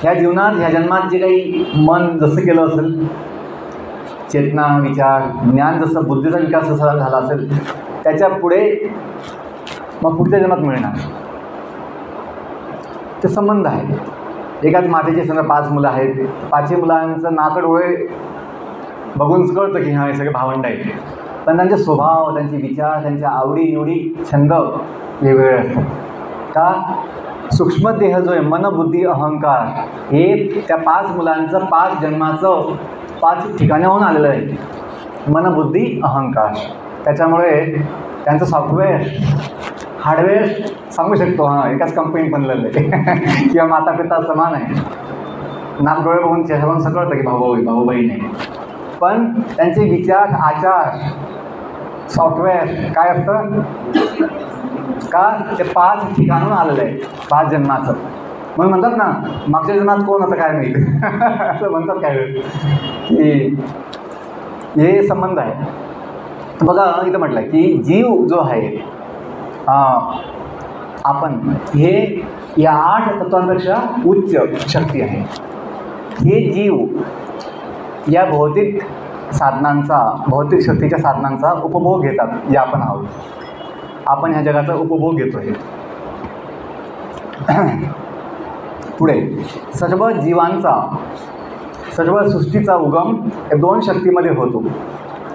ह्या जीवनात ह्या जन्मात जे काही मन जसं केलं असेल, चेतना, विचार, ज्ञान जसं बुद्धीचा विकास जसा झाला असेल, त्याच्या पुढे मग पुढच्या जन्मात मिळणार ते संबंध आहे. एकाच मातेचे समजा 5 मुलं आहेत, 5ही मुलांचं नाकडोळे बघूनच कळतं की हे सगळे भावंड आहेत. पण त्यांचे स्वभाव, त्यांचे विचार, त्यांच्या आवडी-निवडी, छंद वेगवेगळे असतात. का सूक्ष्मदेह जो आहे, मन, बुद्धी, अहंकार, हे त्या 5 मुलांचं 5 जन्माचं 5 ठिकाणाहून आलेलं आहे. मन, बुद्धी, अहंकार. त्याच्यामुळे त्यांचं सॉफ्टवेअर, हार्डवेअर सांगू शकतो हां एकाच कंपनीत बनलेलं आहे किंवा माता पिता समान आहे. नाक डोळे बघून चेहऱ्यावरून सगळं कळतं की भाऊ बहीण आहे. पण त्यांचे विचार, आचार, सॉफ्टवेअर काय असतं का ते 5 ठिकाणून आलेलं आहे, 5 जन्माचं. म्हणून म्हणतात ना मागच्या जन्मात कोण होतं काय माहीत असं म्हणतात काय वेळ की हे संबंध आहे. बघा इथं म्हटलं की जीव जो आहे आपण हे या 8 तत्वांपेक्षा उच्च शक्ती आहे. हे जीव या भौतिक साधनांचा, भौतिक शक्तीच्या साधनांचा उपभोग घेतात, जे आपण आहोत. आपण ह्या जगाचा उपभोग घेतो आहे. पुढे सर्व जीवांचा, सर्व सृष्टीचा उगम या 2 शक्तीमध्ये होतो.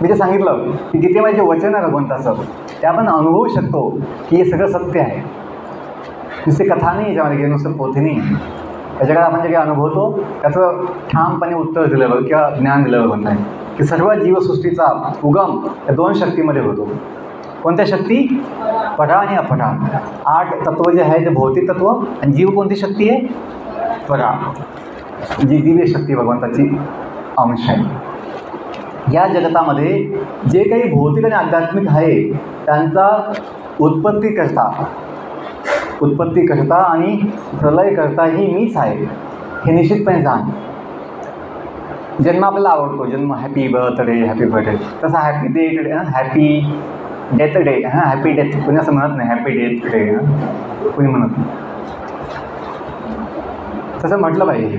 मी जे सांगितलं की गीतेमध्ये जे वचन आहे भगवंताचं, ते आपण अनुभवू शकतो की हे सगळं सत्य आहे. नुसते कथा नाही याच्यामध्ये, की नुसतं पोथी नाही. या जगात आपण जे काही अनुभवतो त्याचं ठामपणे उत्तर दिलं बघ किंवा ज्ञान दिलं बघत नाही की सर्व जीवसृष्टीचा उगम या 2 शक्तीमध्ये होतो. कोणत्या शक्ती? परा आणि अपरा. 8 तत्व जे आहे ते भौतिक तत्व, आणि जीव कोणती शक्ती आहे? परा, जी दिव्य शक्ती भगवंताची अंश आहे. या जगतामध्ये जे काही भौतिक आणि आध्यात्मिक आहे त्यांचा उत्पत्ती करता आणि प्रलय करता ही मीच आहे, हे निश्चितपणे जाण. जन्म आपल्याला आवडतो, जन्म हॅपी बर्थडे, तसा happy day, happy death day, happy death कोणी असं म्हणत नाही, हॅपी डेथ डे कोणी म्हणत नाही. तसं म्हटलं पाहिजे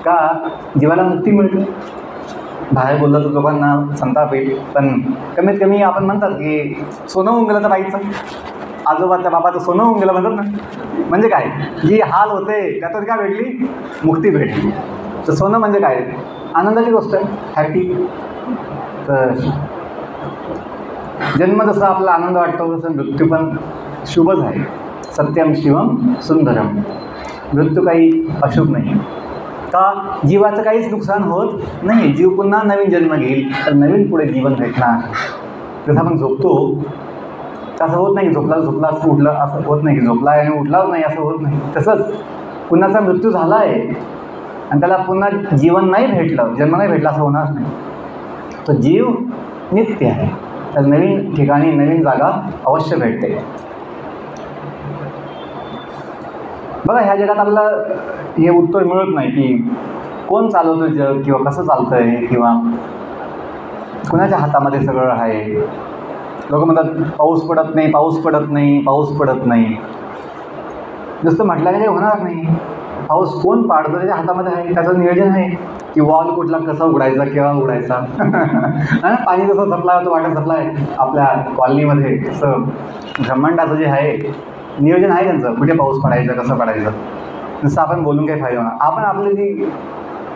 का जीवाला मुक्ती मिळते. बाहेर बोललं तर लोकांना संताप येईल, पण कमीत कमी आपण म्हणतात की सोनं होऊन गेलं तर बाईचं, आजोबाच्या बाबाचं सोनं होऊन गेलं म्हणतात ना. म्हणजे काय, जी हाल होते त्यातून काय भेटली? मुक्ती भेटली. तर सोनं म्हणजे काय? आनंदाची गोष्ट आहे, हॅपी. तर जन्म जसा आपला आनंद वाटतो तसं मृत्यू पण शुभच आहे. सत्यम शिवम सुंदरम. मृत्यू काही अशुभ नाही. का जीवाचं काहीच नुकसान होत नाही. जीव पुन्हा नवीन जन्म घेईल, तर नवीन पुढे जीवन भेटणार. जसं आपण झोपतो तसं होत नाही, झोपला उठलं असं होत नाही, झोपला आणि उठलाच नाही असं होत नाही. तसंच पुन्हाचा मृत्यू झाला आहे आणि त्याला पुन्हा जीवन नाही भेटलं, जन्म नाही भेटला असं होणार नाही. तो जीव नित्य आहे, तर नवीन ठिकाणी नवीन जागा अवश्य भेटते. बघा, ह्या जगात आपल्याला हे उत्तर मिळत नाही की कोण चालवतं जग, किंवा कसं चालतं आहे, किंवा कुणाच्या हातामध्ये सगळं आहे. लोक म्हणतात पाऊस पडत नाही, पाऊस पडत नाही, पाऊस पडत नाही. नुसतं म्हटलं काही होणार नाही. पाऊस कोण पाडतो त्याच्या हातामध्ये आहे, त्याचं नियोजन आहे की वॉल कुठला कसा उघडायचा, केव्हा उघडायचा. पाणी जसं सप्लाय होतं, वाटर सप्लाय आपल्या कॉलनीमध्ये, तसं ब्रह्मांडाचं जे आहे नियोजन आहे त्यांचं, कुठे पाऊस पडायचा, कसं पडायचं. नुसतं आपण बोलून काही फायदा होणार. आपण आपली जी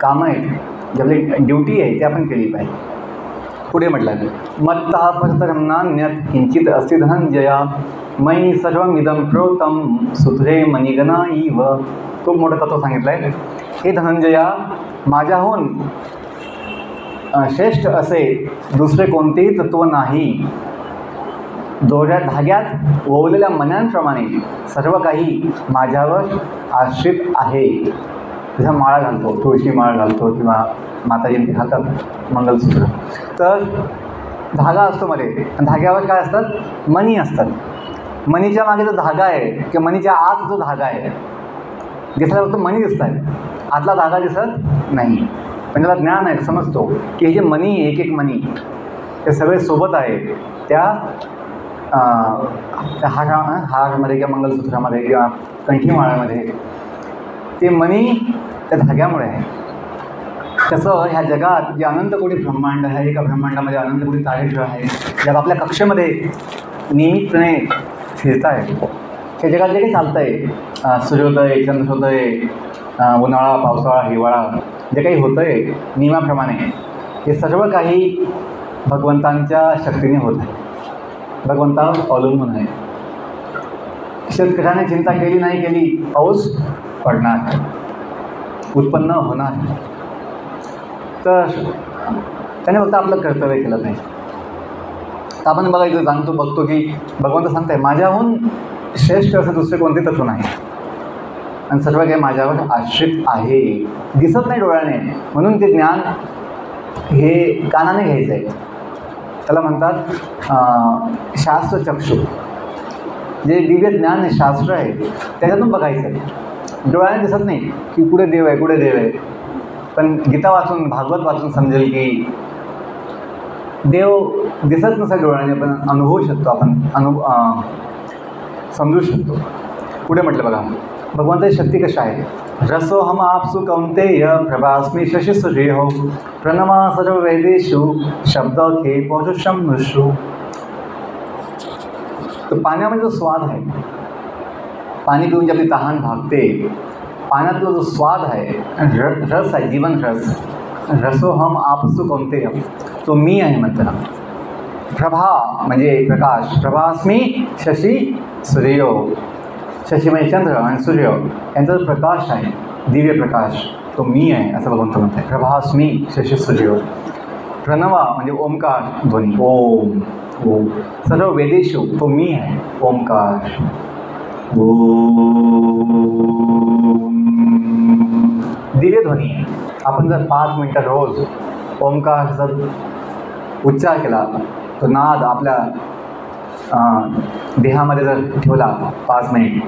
कामं आहेत, जी आपली ड्युटी आहे, ती आपण केली पाहिजे. पुढे म्हटलं मत्तः परतरं नान्यत् किंचित अस्ति धनंजया मयि सर्वमिदं प्रोतं सूत्रे मणिगणा इव. खूप मोठं तत्व सांगितलं आहे. हे धनंजया, माझ्याहून श्रेष्ठ असे दुसरे कोणतेही तत्व नाही. दोऱ्यात धाग्यात ओवलेल्या मण्यांप्रमाणे सर्व काही माझ्यावर आश्रित आहे. जसं माळा घालतो, तुळशी माळ घालतो, किंवा माताजींचे घालतात मंगलसूत्र, तर धागा असतो मध्ये, आणि धाग्यावर काय असतात, मणी असतात. मणीच्या मागे जो धागा आहे, किंवा मणीच्या आत जो धागा आहे, दिसायला फक्त मणी दिसत आहेत, आतला धागा दिसत नाही. पण त्याला ज्ञान आहे, समजतो की हे जे मणी, एक एक मणी ते सगळे सोबत आहे त्या हारमध्ये, किंवा मंगलसूत्रामध्ये, किंवा कंठीमाळ्यामध्ये. ते मणी त्या धाग्यामुळे आहे. तसं ह्या जगात जे अनंत कोटी ब्रह्मांड आहे, एका ब्रह्मांडामध्ये अनंत कोटी तारेग्रह आहे, ज्या आपल्या कक्षेमध्ये नियमितपणे फिरत आहे. हे जगात जे काही चालतं आहे, सूर्योदय, चंद्रोदय, उन्हाळा, पावसाळा, हिवाळा, जे काही होतं आहे नियमाप्रमाणे, हे सर्व काही भगवंतांच्या शक्तीने होत आहे, भगवंतावर अवलंबून आहे. शेतकऱ्याने चिंता केली नाही केली, पाऊस पडणार, उत्पन्न होणार. तर त्याने फक्त आपलं कर्तव्य केलं नाही. तर आपण बघायचं, जाणतो बघतो की भगवंत सांगताय माझ्याहून श्रेष्ठ असं दुसरे कोणते तत्व नाही, आणि सर्व काही माझ्यावर आश्रित आहे. दिसत नाही डोळ्याने, म्हणून ते ज्ञान हे कानाने घ्यायचं आहे. त्याला म्हणतात शास्त्रचक्षु. जे दिव्य ज्ञान आहे, शास्त्र आहे, त्याच्यातून बघायचं आहे. डोळ्याने दिसत नाही की कुठे देव आहे, कुठे देव आहे. पण गीता वाचून, भागवत वाचून समजेल की देव दिसत नसेल डोळ्याने, पण अनुभवू शकतो आपण, समजू शकतो. पुढे म्हटलं बघा, भगवंताची शक्ती कशी आहे. रसोहम आपसु कौंतेय प्रभास्मी शशी सूर्यो प्रणमा सर्व वेदेषु शब्द खे पौरुषम नुषु. तर पाण्यामध्ये जो स्वाद आहे, पाणी पिऊन जी आपली तहान भागते, पाण्यातला जो स्वाद आहे, रस आहे, जीवन रस. रसोहम आपसु कौंतेय, तो मी आहे म्हणतो ना. प्रभा म्हणजे प्रकाश, प्रभास्मी शशी सूर्यो. शशी म्हणजे चंद्र आणि सूर्य यांचा जो प्रकाश आहे, दिव्य प्रकाश, तो मी आहे असं भगवंत म्हणतात. प्रभास्मी शशी सूर्यो. प्रणवा म्हणजे ओमकार ध्वनी, ओम ओम. सर्व वेदेषु, तो मी आहे, ओमकार. दिव्य ध्वनी आहे. आपण जर 5 मिनटं रोज ओमकारचा उच्चार केला, तो नाद आपल्या देहामध्ये जर ठेवला 5 मिनिट,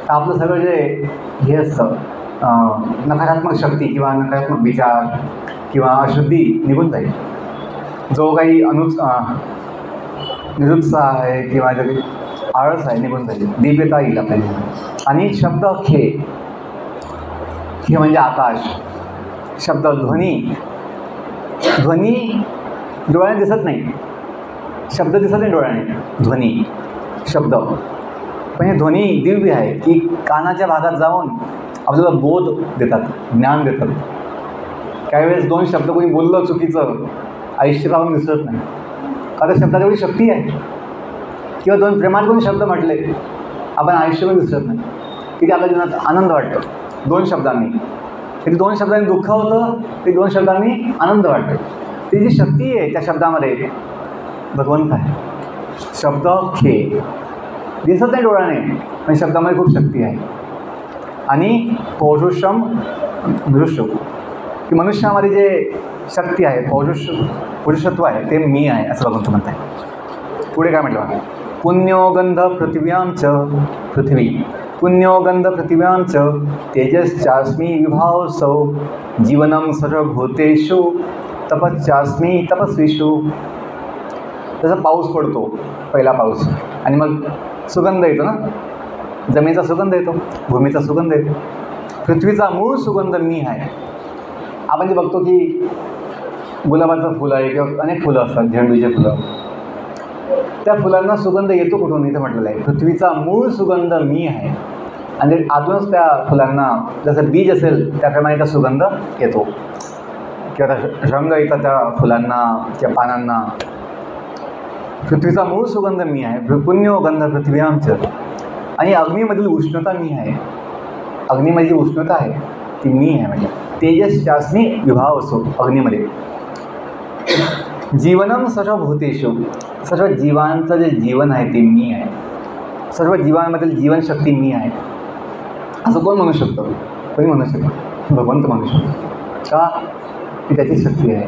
तर आपलं सगळं जे हे असतं नकारात्मक शक्ती किंवा नकारात्मक विचार किंवा अशुद्धी निघून जाईल. जो काही निरुत्साह आहे किंवा जो काही आळस आहे निघून जाईल, दिव्यता येईल आपल्याला. आणि शब्द खे, खे म्हणजे आकाश. शब्द ध्वनी, ध्वनी डोळ्याने दिसत नाही, शब्द दिसत नाही डोळ्याने, ध्वनी शब्द. पण हे ध्वनी दिव्य आहे की कानाच्या भागात जाऊन आपल्याला बोध देतात, ज्ञान देतात. काही वेळेस दोन शब्द कोणी बोललं चुकीचं आयुष्यात आपण विसरत नाही, का त्या शब्दात एवढी शक्ती आहे. किंवा दोन प्रेमात कोणी शब्द म्हटले आपण आयुष्यभर विसरत नाही. किती आपल्या जीवनात आनंद वाटतो दोन शब्दांनी. किती दोन शब्दांनी दुःख होतं, ते दोन शब्दांनी आनंद वाटतो. ती जी शक्ती आहे त्या शब्दामध्ये भगवंत आहे. शब्द खे दिसत नाही डोळ्याने, पण शब्दामध्ये खूप शक्ती आहे. आणि पौरुषम दृश्य की मनुष्यामध्ये जे शक्ती आहे, पुरुषत्व आहे, ते मी आहे असं भगवंत म्हणत आहे. पुढे काय म्हटलं, पुण्योगंध पृथिव्यांच पृथ्वी पुण्योगंध पृथिव्यांच तेजश्चास्मी विभावसौ जीवनम सर्वभूतेषु तपश्चास्मी तपस्वीषु. जसं पाऊस पडतो, पहिला पाऊस, आणि मग सुगंध येतो ना, जमिनीचा सुगंध येतो, भूमीचा सुगंध येतो. पृथ्वीचा मूळ सुगंध मी आहे. आपण जे बघतो की गुलाबाचं फुलं आहे किंवा अनेक फुलं असतात, झेंडूचे फुलं, त्या फुलांना सुगंध येतो कुठून, इथं म्हटलेलं आहे पृथ्वीचा मूळ सुगंध मी आहे. आणि आतूनच त्या फुलांना जसं बीज असेल त्याप्रमाणे त्या सुगंध येतो किंवा रंग येतात त्या फुलांना किंवा पानांना. पृथ्वीचा मूळ सुगंध मी आहे. पुण्योगंध पृथ्व्यांचं. आणि अग्नीमधील उष्णता मी आहे. अग्नीमध्ये जी उष्णता आहे ती मी आहे. म्हणजे तेजश्चास्मी विभाव असो अग्नीमध्ये. जीवनम सर्वभूतेषु. सर्व जीवांचं जे जीवन आहे ते मी आहे. सर्व जीवांमधील जीवनशक्ती मी आहे. असं कोण म्हणू शकतो? कोणी म्हणू शकतो? भगवंत म्हणू शकतो. का? ती त्याची शक्ती आहे.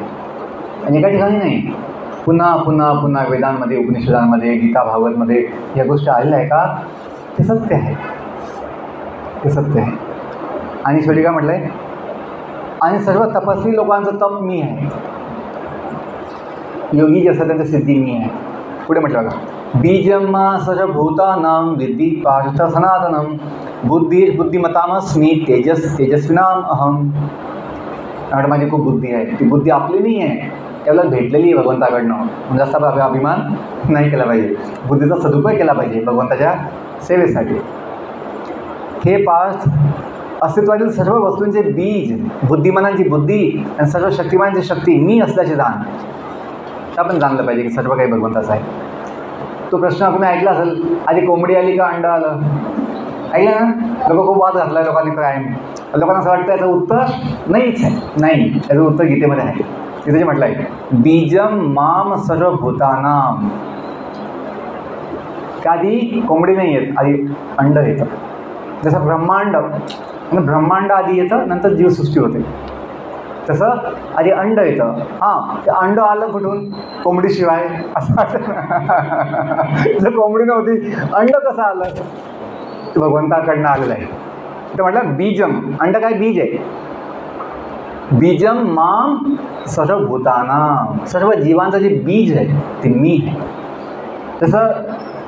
आणि एका ठिकाणी नाही, पुन्हा पुन्हा पुन्हा वेदांमध्ये, उपनिषदांमध्ये, गीता भागवतमध्ये या गोष्टी आलेल्या आहे का? ते सत्य आहे. ते सत्य आहे. आणि शेवटी काय म्हटलं आहे, आणि सर्व तपस्वी लोकांचं तप मी आहे. योगी जे असतात त्यांचं सिद्धी मी आहे. पुढे म्हटलं बघा, बीजम्मा सर्वभूतानां विद्धी पार्थ सनातनम बुद्धिमतामस्मी तेजस्विनाम अहम. त्यामुळे माझी खूप बुद्धी आहे. ती बुद्धी आपली नाही आहे, त्याला भेटलेली आहे भगवंताकडनं. म्हणजे असा अभिमान नाही केला पाहिजे. बुद्धीचा सदुपयोग केला पाहिजे भगवंताच्या सेवेसाठी. हे पार्थ, अस्तित्वातील सर्व वस्तूंचे बीज, बुद्धिमानांची बुद्धी आणि सर्व शक्तिमानांची शक्ती मी असल्याचे जाण. आपण जाणलं पाहिजे की सर्व काही भगवंताचं आहे. तो प्रश्न तुम्ही ऐकला असेल, आधी कोंबडी आली का अंडा आलं? ऐकलं ना? लोक खूप वाद घातला लोकांनी. काय लोकांना असं वाटतं याचं उत्तर नाहीच आहे. नाही, याचं उत्तर गीतेमध्ये आहे. तिथे जे म्हटलं आहे, बीजम माम सर्वभूतानाम. का आधी कोंबडी नाही येत, आधी अंड येतं. जसं ब्रह्मांड, आणि ब्रह्मांड आधी येतं, नंतर जीवसृष्टी होते. तसं आधी अंड येतं. हां, ते अंड आलं कुठून? कोंबडीशिवाय असं वाटतं. जर कोंबडी नव्हती अंड कसं आलं? ते भगवंताकडनं आलेलं आहे. ते म्हटलं बीजम. अंड काय? बीज आहे. बीजम माम सर्वभूतानां. सर्व जीवांचं जे बीज आहे ते मी आहे. जसं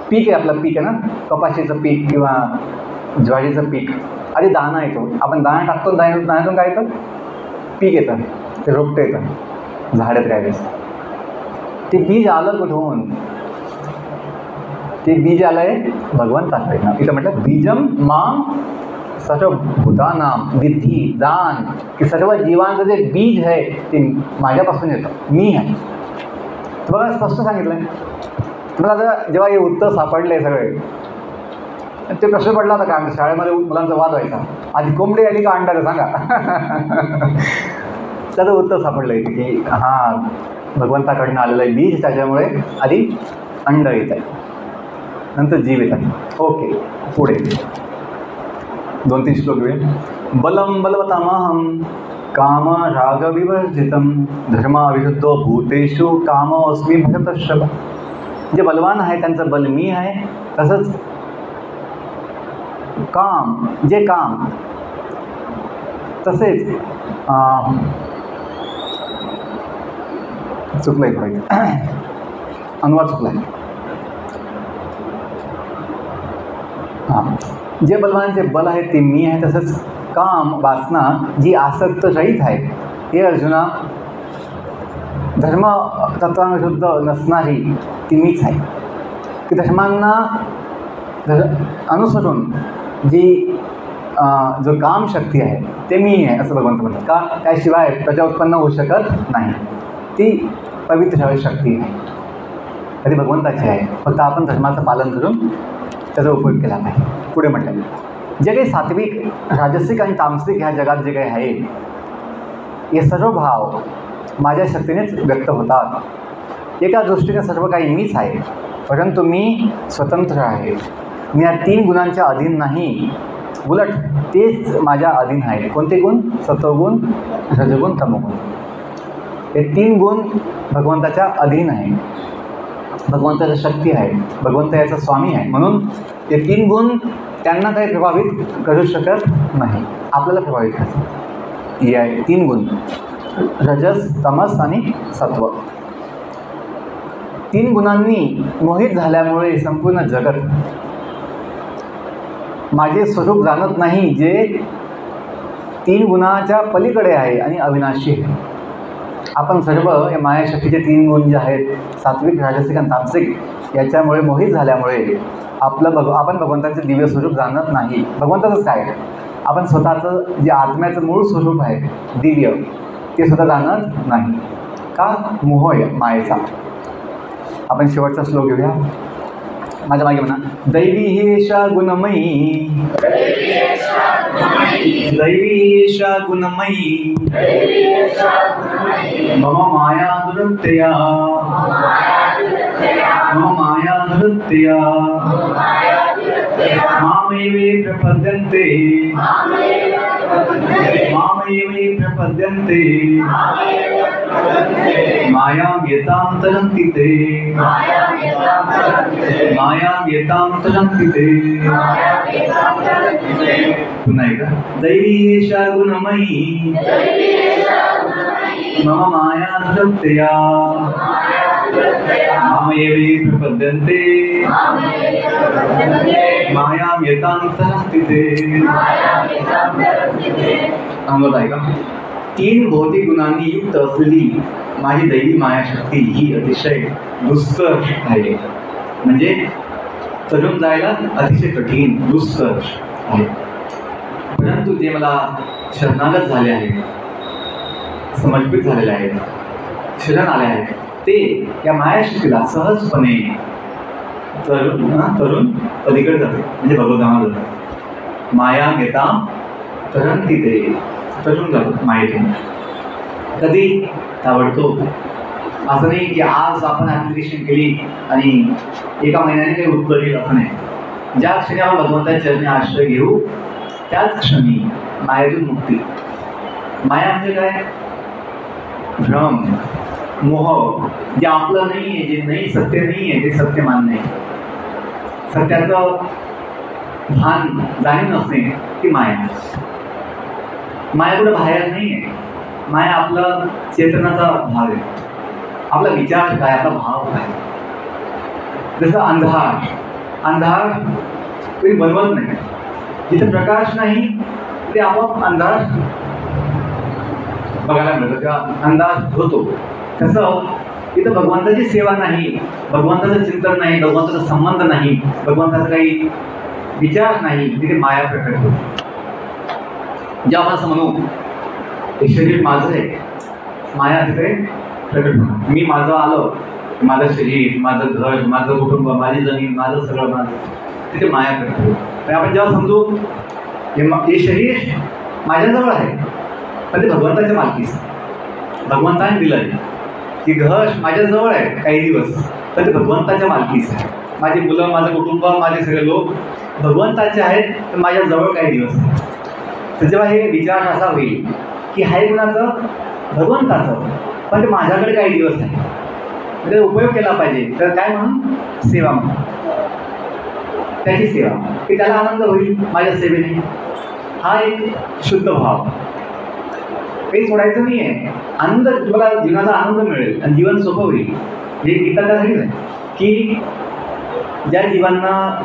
पीक आहे, आपलं पीक आहे ना, कपाशीचं पीक किंवा ज्वारीचं पीक. आधी दाणा येतो, आपण दाणा टाकतो, दाण्यातून काय येतं? पीक येतं, ते रोपटं येतं, झाडं काय वेळेस. ते बीज आलं कुठून? ते बीज आलं आहे भगवंताकडनं. इथं म्हटलं बीजम माम सर्वभूतानां विद्धी, जाण की सर्व जीवांचं जे बीज आहे ते माझ्यापासून येतं, मी आहे. तुम्हाला स्पष्ट सांगितलं आहे. तुम्हाला आता जेव्हा हे उत्तर सापडलं आहे सगळे, ते प्रश्न पडला होता का आमच्या शाळेमध्ये? मुलांचा वाद व्हायचा, आधी कोंबडी आली का अंडा सांगा. त्याचं उत्तर सापडलं आहे की हां, भगवंताकडनं आलेलं आहे बीज, त्याच्यामुळे आधी अंड येत आहे, नंतर जीव येतात. ओके, पुढे 2-3 श्लोक घेऊया. बलम बलवतामहं काम राग विवर्जितम धर्माविरुद्धो भूतेषु कामोऽस्मी भरतर्षभ. जे बलवान आहे त्यांचं बल मी आहे. तसंच काम, जे काम, तसेच चुकलं आहे थोडं, अनुवाद चुकला आहे. हां, जे बलवानांचे बल आहे ते मी आहे. तसंच काम, वासना जी आसक्त रहित आहे, हे अर्जुना धर्म तत्वांविरुद्ध नसणारी ती मीच आहे. की धर्मांना अनुसरून जी जो काम शक्ती आहे ते मी आहे असं भगवंत म्हणतात. का? त्याशिवाय प्रजा उत्पन्न होऊ शकत नाही. ती पवित्र शक्ती आहे, कधी भगवंताची आहे. फक्त आपण धर्माचं पालन करून त्याचा उपयोग केला पाहिजे. पुढे म्हटलं जे काही सात्विक, राजसिक आणि तामसिक ह्या जगात जे काही आहे, हे सर्व भाव माझ्या शक्तीनेच व्यक्त होतात. एका दृष्टीने सर्व काही मीच आहे, परंतु मी स्वतंत्र आहे. मी या 3 गुणांच्या अधीन नाही, उलट तेच माझ्या अधीन आहे. कोणते गुण? सत्वगुण, रजगुण, तमोगुण. हे 3 गुण भगवंताच्या अधीन आहे. भगवंताची शक्ती आहे, भगवंत याचा स्वामी आहे. म्हणून हे 3 गुण त्यांना काही प्रभावित करू शकत नाही, आपल्याला प्रभावित करतात. हे आहे 3 गुण, रजस, तमस आणि सत्व. 3 गुणांनी मोहित झाल्यामुळे संपूर्ण जगत माझे स्वरूप जाणत नाही, जे 3 गुणाच्या पलीकडे आहे आणि अविनाशी आहे. आपण सर्व या मायाशक्तीचे 3 गुण जे आहेत, सात्विक, राजसिक आणि तामसिक, याच्यामुळे मोहित झाल्यामुळे आपण भगवंताचे दिव्य स्वरूप जाणत नाही. भगवंताचंच काय, आपण स्वतःचं जे आत्म्याचं मूळ स्वरूप आहे दिव्य, ते स्वतः जाणत नाही. का? मोह आहे मायेचा. आपण शेवटचा श्लोक घेऊया. माझ्या मागे म्हणा, दैवी एषा गुणमयी, दैवी एषा गुणमयी, मम माया दुरत्यया, मम माया दुरत्यया, मामैवे प्रपद्यन्ते, मामैवे प्रपद्यन्ते, मायां यतां तरन्ति ते, मायां यतां तरन्ति ते. पुन्हा एकदा, दैवी एषा गुणमयी, मम माया दुरत्यया, मामैवे प्रपद्यन्ते, मायां यतां तरन्ति ते. अंगत आहे का? 3 भौतिक गुणांनी युक्त असलेली माझी दैवी मायाशक्ती ही अतिशय दुष्कर आहे. म्हणजे तरुण जायला अतिशय कठीण, दुष्कर आहे. परंतु जे मला शरणागत झाले आहेत, समर्पित झालेले आहेत, शरण आले आहेत, ते या मायाशक्तीला सहजपणे तरुण पलीकडे जाते, म्हणजे भगवद्धामात जातात. माया घेता तरंती ते तरुण जातात मायेतून. कधी ताबडतोब असं नाही की आज आपण ॲप्लिकेशन केली आणि एका महिन्याने काही उत्तर येईल, असं नाही. ज्या क्षणी आपण भगवंताच्या चरणी आश्रय घेऊ त्याच क्षणी मायेतून मुक्ती. माया म्हणजे काय? भ्रम, मोह, जे आपलं नाही आहे, जे नाही सत्य नाही आहे, ते सत्य मानणे, सत्याचं भान जाणीव नसणे, ती माया. माया कुठं बाहेर नाही आहे. माया आपलं चेतनाचा भाग आहे, आपला विचार काय, आपला भाव काय. जसं अंधार, अंधार कोणी बनवत नाही. जिथे प्रकाश नाही ते आपोआप अंधार बघायला मिळतं, तेव्हा अंधार होतो. तसं इथं भगवंताची सेवा नाही, भगवंताचं चिंतन नाही, भगवंताचा संबंध नाही, भगवंताचा काही विचार नाही, तिथे माया प्रकट होते. जे आपण असं म्हणू हे शरीर माझं आहे, माया तिथे प्रकट होणार. मी माझं आलं, माझं शरीर, माझं घर, माझं कुटुंब, माझी जमीन, माझं सगळं माझं, तिथे माया प्रकट होते. पण आपण जेव्हा समजू हे शरीर माझ्याजवळ आहे, पण ते भगवंताच्या मालकीचं, भगवंताने दिलं आहे. की घर माझ्याजवळ आहे काही दिवस, पण ते भगवंताच्या मालकीचं आहे. माझी मुलं, माझं कुटुंब, माझे सगळे लोक भगवंताचे आहेत, तर माझ्याजवळ काही दिवस आहे. तर जेव्हा हे विचार असा होईल की हाय कुणाचं? भगवंताचं, पण ते माझ्याकडे काही दिवस आहे, म्हणजे उपयोग केला पाहिजे. तर काय म्हणून? सेवा म्हणून, त्याची सेवा, की त्याला आनंद होईल माझ्या सेवेने. हा एक शुद्ध भाव. काही सोडायचं नाही आहे. आनंद, तुम्हाला जीवनाचा आनंद मिळेल आणि जीवन सोपं होईल. हे गीता त्यासाठीच आहे की ज्या जीवांना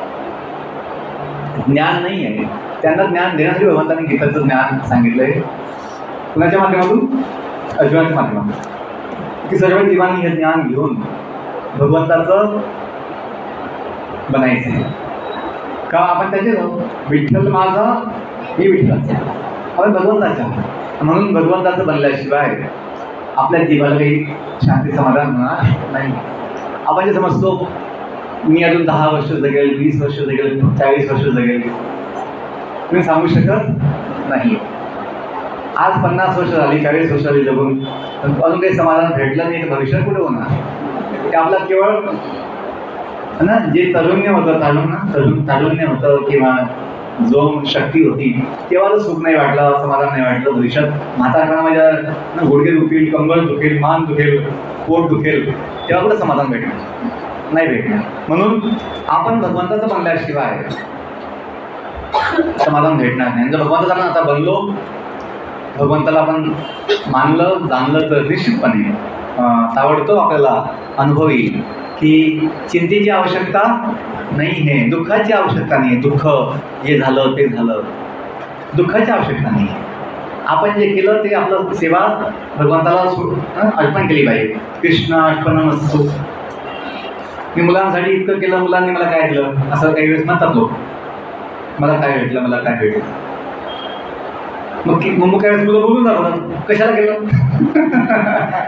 ज्ञान नाही आहे त्यांना ज्ञान देण्यासाठी भगवंताने गीताचं ज्ञान सांगितलं आहे. कुणाच्या माध्यमातून? अर्जुनाच्या माध्यमातून. की सर्व जीवांनी हे ज्ञान घेऊन भगवंताचं बनायचं आहे. का? आपण त्याचे विठ्ठल माझा मी विठ्ठलाचा, आपण भगवंताच्या. म्हणून भगवंताचं बनल्याशिवाय आपल्या जीवाला काही शांती समाधान होणार नाही. आपण जे समजतो मी अजून 10 वर्ष जगेल, 20 वर्ष जगेल, 40 वर्ष जगेल, तुम्ही सांगू शकत नाही. आज 50 वर्ष झाली, 40 वर्ष झाली जगून अजून काही समाधान भेटलं नाही, तर भविष्यात कुठे होणार? ते आपला केवळ ना जे तारुण्य होतं, तारुण्य होतं किंवा जो शक्ती होती तेव्हा तर सुख नाही वाटलं, समाधान नाही वाटलं. भविष्यात म्हातारपणा माझ्या गुडघे दुखेल, कंबर दुखेल, मान दुखेल, पोट दुखेल, तेव्हा कुठं समाधान भेटणार? नाही भेटणार. म्हणून आपण भगवंताचं बनल्याशिवाय समाधान भेटणार नाही. जर भगवंताचं आपण आता बनलो, भगवंताला आपण मानलं, जाणलं, तर निश्चितपणे ताबडतोब आपल्याला अनुभव येईल की चिंतेची आवश्यकता नाही आहे, दुःखाची आवश्यकता नाही. दुःख जे झालं ते झालं, दुःखाची आवश्यकता नाही. आपण जे केलं ते आपलं सेवा भगवंताला अर्पण केली पाहिजे. कृष्ण अर्पणमस्तु. मी मुलांसाठी इतकं केलं, मुलांनी मला काय दिलं, असं काही वेळेस म्हणतात लोक. मला काय भेटलं, मला काय भेटलं. मग काय वेळेस मुलं बोलून दाखवतात, कशाला केलं?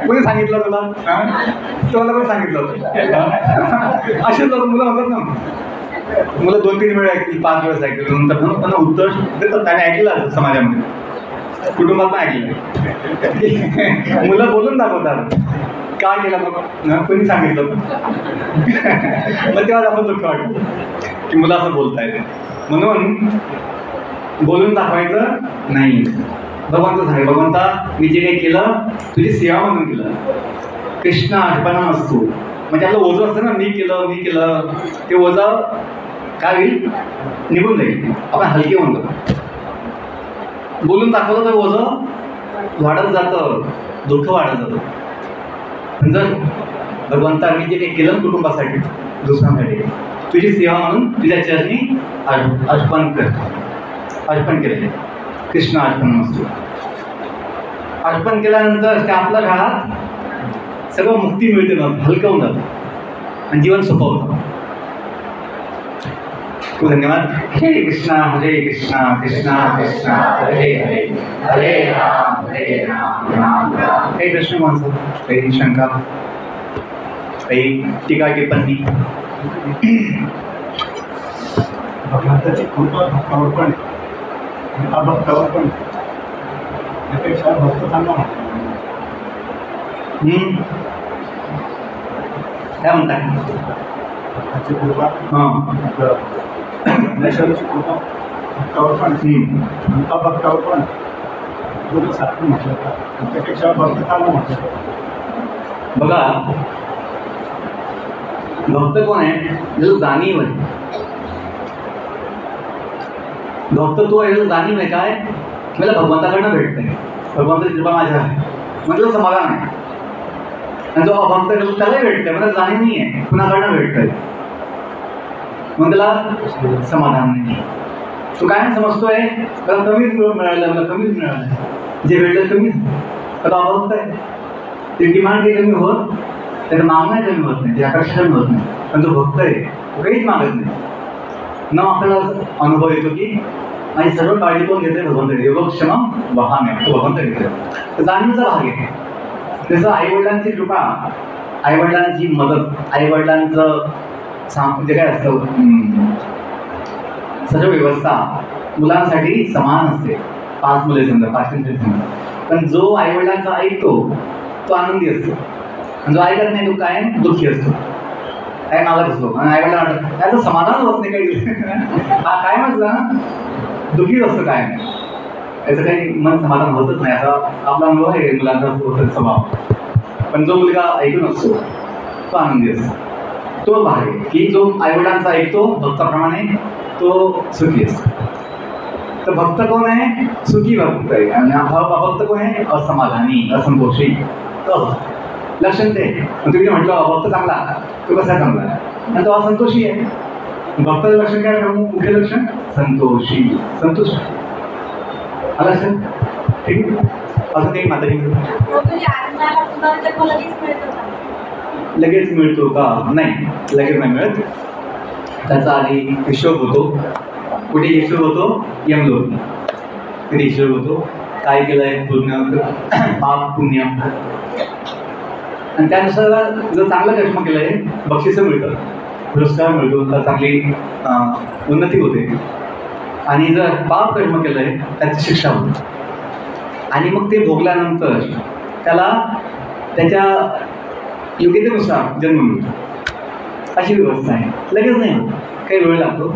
कोणी सांगितलं तुला? तुम्हाला कोणी सांगितलं होतं? असेच लोक मुलं म्हणतात ना. मुलं 2-3 वेळा ऐकतील, 5 वेळेस ऐकतील, नंतर त्यांना उत्तर देतात. त्याने ऐकलं समाजामध्ये, कुटुंबात पण ऐकलं. मुलं बोलून दाखवतात, का केलं मग कोणी सांगितलं. मग तेव्हा आपण दुःख वाटतं की मुलं असं बोलतायत. म्हणून बोलून दाखवायचं नाही. भगवंत सांगे, भगवंता मी जे काही केलं तुझी सेवा म्हणून केलं. कृष्ण अर्पणमस्तु. म्हणजे आपलं ओझं असतं ना, मी केलं, ते ओझं काय होईल, निघून जाईल. आपण हलके होऊन जातो. बोलून दाखवलं तर ओझं वाढत जातं, दुःख वाढत जातं. पण जर भगवंता मी जे काही केलं कुटुंबासाठी, दुसऱ्यांसाठी, तुझी सेवा म्हणून तुझ्या चरणी अर्पण केलेले. कृष्ण अर्पणमस्तु. अर्पण केल्यानंतर त्या आपल्या काळात सगळं मुक्ती मिळते ना, हलकं होऊन जातं आणि जीवन सोपं होतं. खूप धन्यवाद. हे कृष्णा हरे कृष्णा, कृष्णा कृष्णा हरे हरे, हरे राम राम राम. हे कृष्ण माणसं, काही शंका, काही टीका टिप्पणी. भगवंताची कृपा भक्तावर पण, भक्तावर पण, यापेक्षा भक्त चांगला म्हणतो. काय म्हणताय? भक्ताची कृपा, ज्ञानेश्वराची कृपा भक्तावर पण, भक्तावर पण दोन्ही सारखं म्हटलं का, त्यापेक्षा भक्त चांगला म्हटलं. बघा, भक्त कोण आहे? ज्याला जाणीव आहे. भक्त तो आहे ज्याला जाणीव आहे काय, मला भगवंताकडनं भेटतंय, भगवंताची कृपा माझ्या आहे, म्हणजे समाधान आहे. आणि जो अभक्त त्यालाही भेटतंय, मला जाणीव नाही आहे कुणाकडनं भेटतंय, मग त्याला समाधान नाही. तो काय समजतोय, मला कमीच मिळालं, मला कमीच मिळालं, जे भेटलं कमीच. आता अभक्त आहे, ते डिमांड काही कमी होत, त्याचं मागणं कमी होत नाही, ते आकर्षण होत नाही. पण जो भक्त आहे तो काहीच मागत नाही. न आपल्याला अनुभव येतो की माझी सर्व काळजी कोण घेते, भगवंत. योगक्षम वाहन आहे, तो भगवंत घेतोय. तर जाणीवचा भाग आहे. जसं आईवडिलांची कृपा, आईवडिलांची मदत, आईवडिलांचं जे काय असतं सर्व व्यवस्था मुलांसाठी समान असते. 5 मुले समजा, 5 समजा. पण जो आईवडिलांचा ऐकतो तो आनंदी असतो, आणि जो ऐकत नाही तो काय दुःखी असतो, काय मागत असतो. आणि आईवडिला वाटतं त्याचं समाधान होत नाही काही. हा काय म्हटलं ना, दुःखीच असतो काय, याचं काही मन समाधान होतच नाही. असा आपला अनुभव आहे मुलांचा होत स्वभाव. पण जो मुलगा ऐकून असतो तो आनंदी असतो. तो भाग आहे की जो आईवडिलांचा ऐकतो भक्ताप्रमाणे तो सुखी असतो. तर भक्त कोण आहे? सुखी भक्त आहे. आणि अभक्त कोण आहे? असमाधानी, असंतोषी. लक्षण ते तुम्ही म्हटलं अभक्त चांगला, तो कसा चांगला आहे, आणि तो असंतोषी आहे. भक्ताचं लक्षण काय? मुख्य लक्षण संतोषी, संतोष. आला सर, ठीक. असं काही माताजी लगेच मिळतो का? नाही, लगेच नाही मिळत. त्याचा आधी हिशोब होतो. कुठे हिशोब होतो? यमलोक. कधी हिशोब होतो, काय केलं आहे पुण्य पाप पुण्य, आणि त्यानुसार जर चांगलं कर्म केलं आहे बक्षिसं मिळतं, पुरस्कार मिळतो, तर चांगली उन्नती होते. आणि जर पाप कर्म केलं आहे त्याची शिक्षा होते. आणि मग ते भोगल्यानंतर त्याला त्याच्या योग्यतेनुसार जन्म मिळतो. अशी व्यवस्था आहे. लगेच नाही होत, काही वेळ लागतो.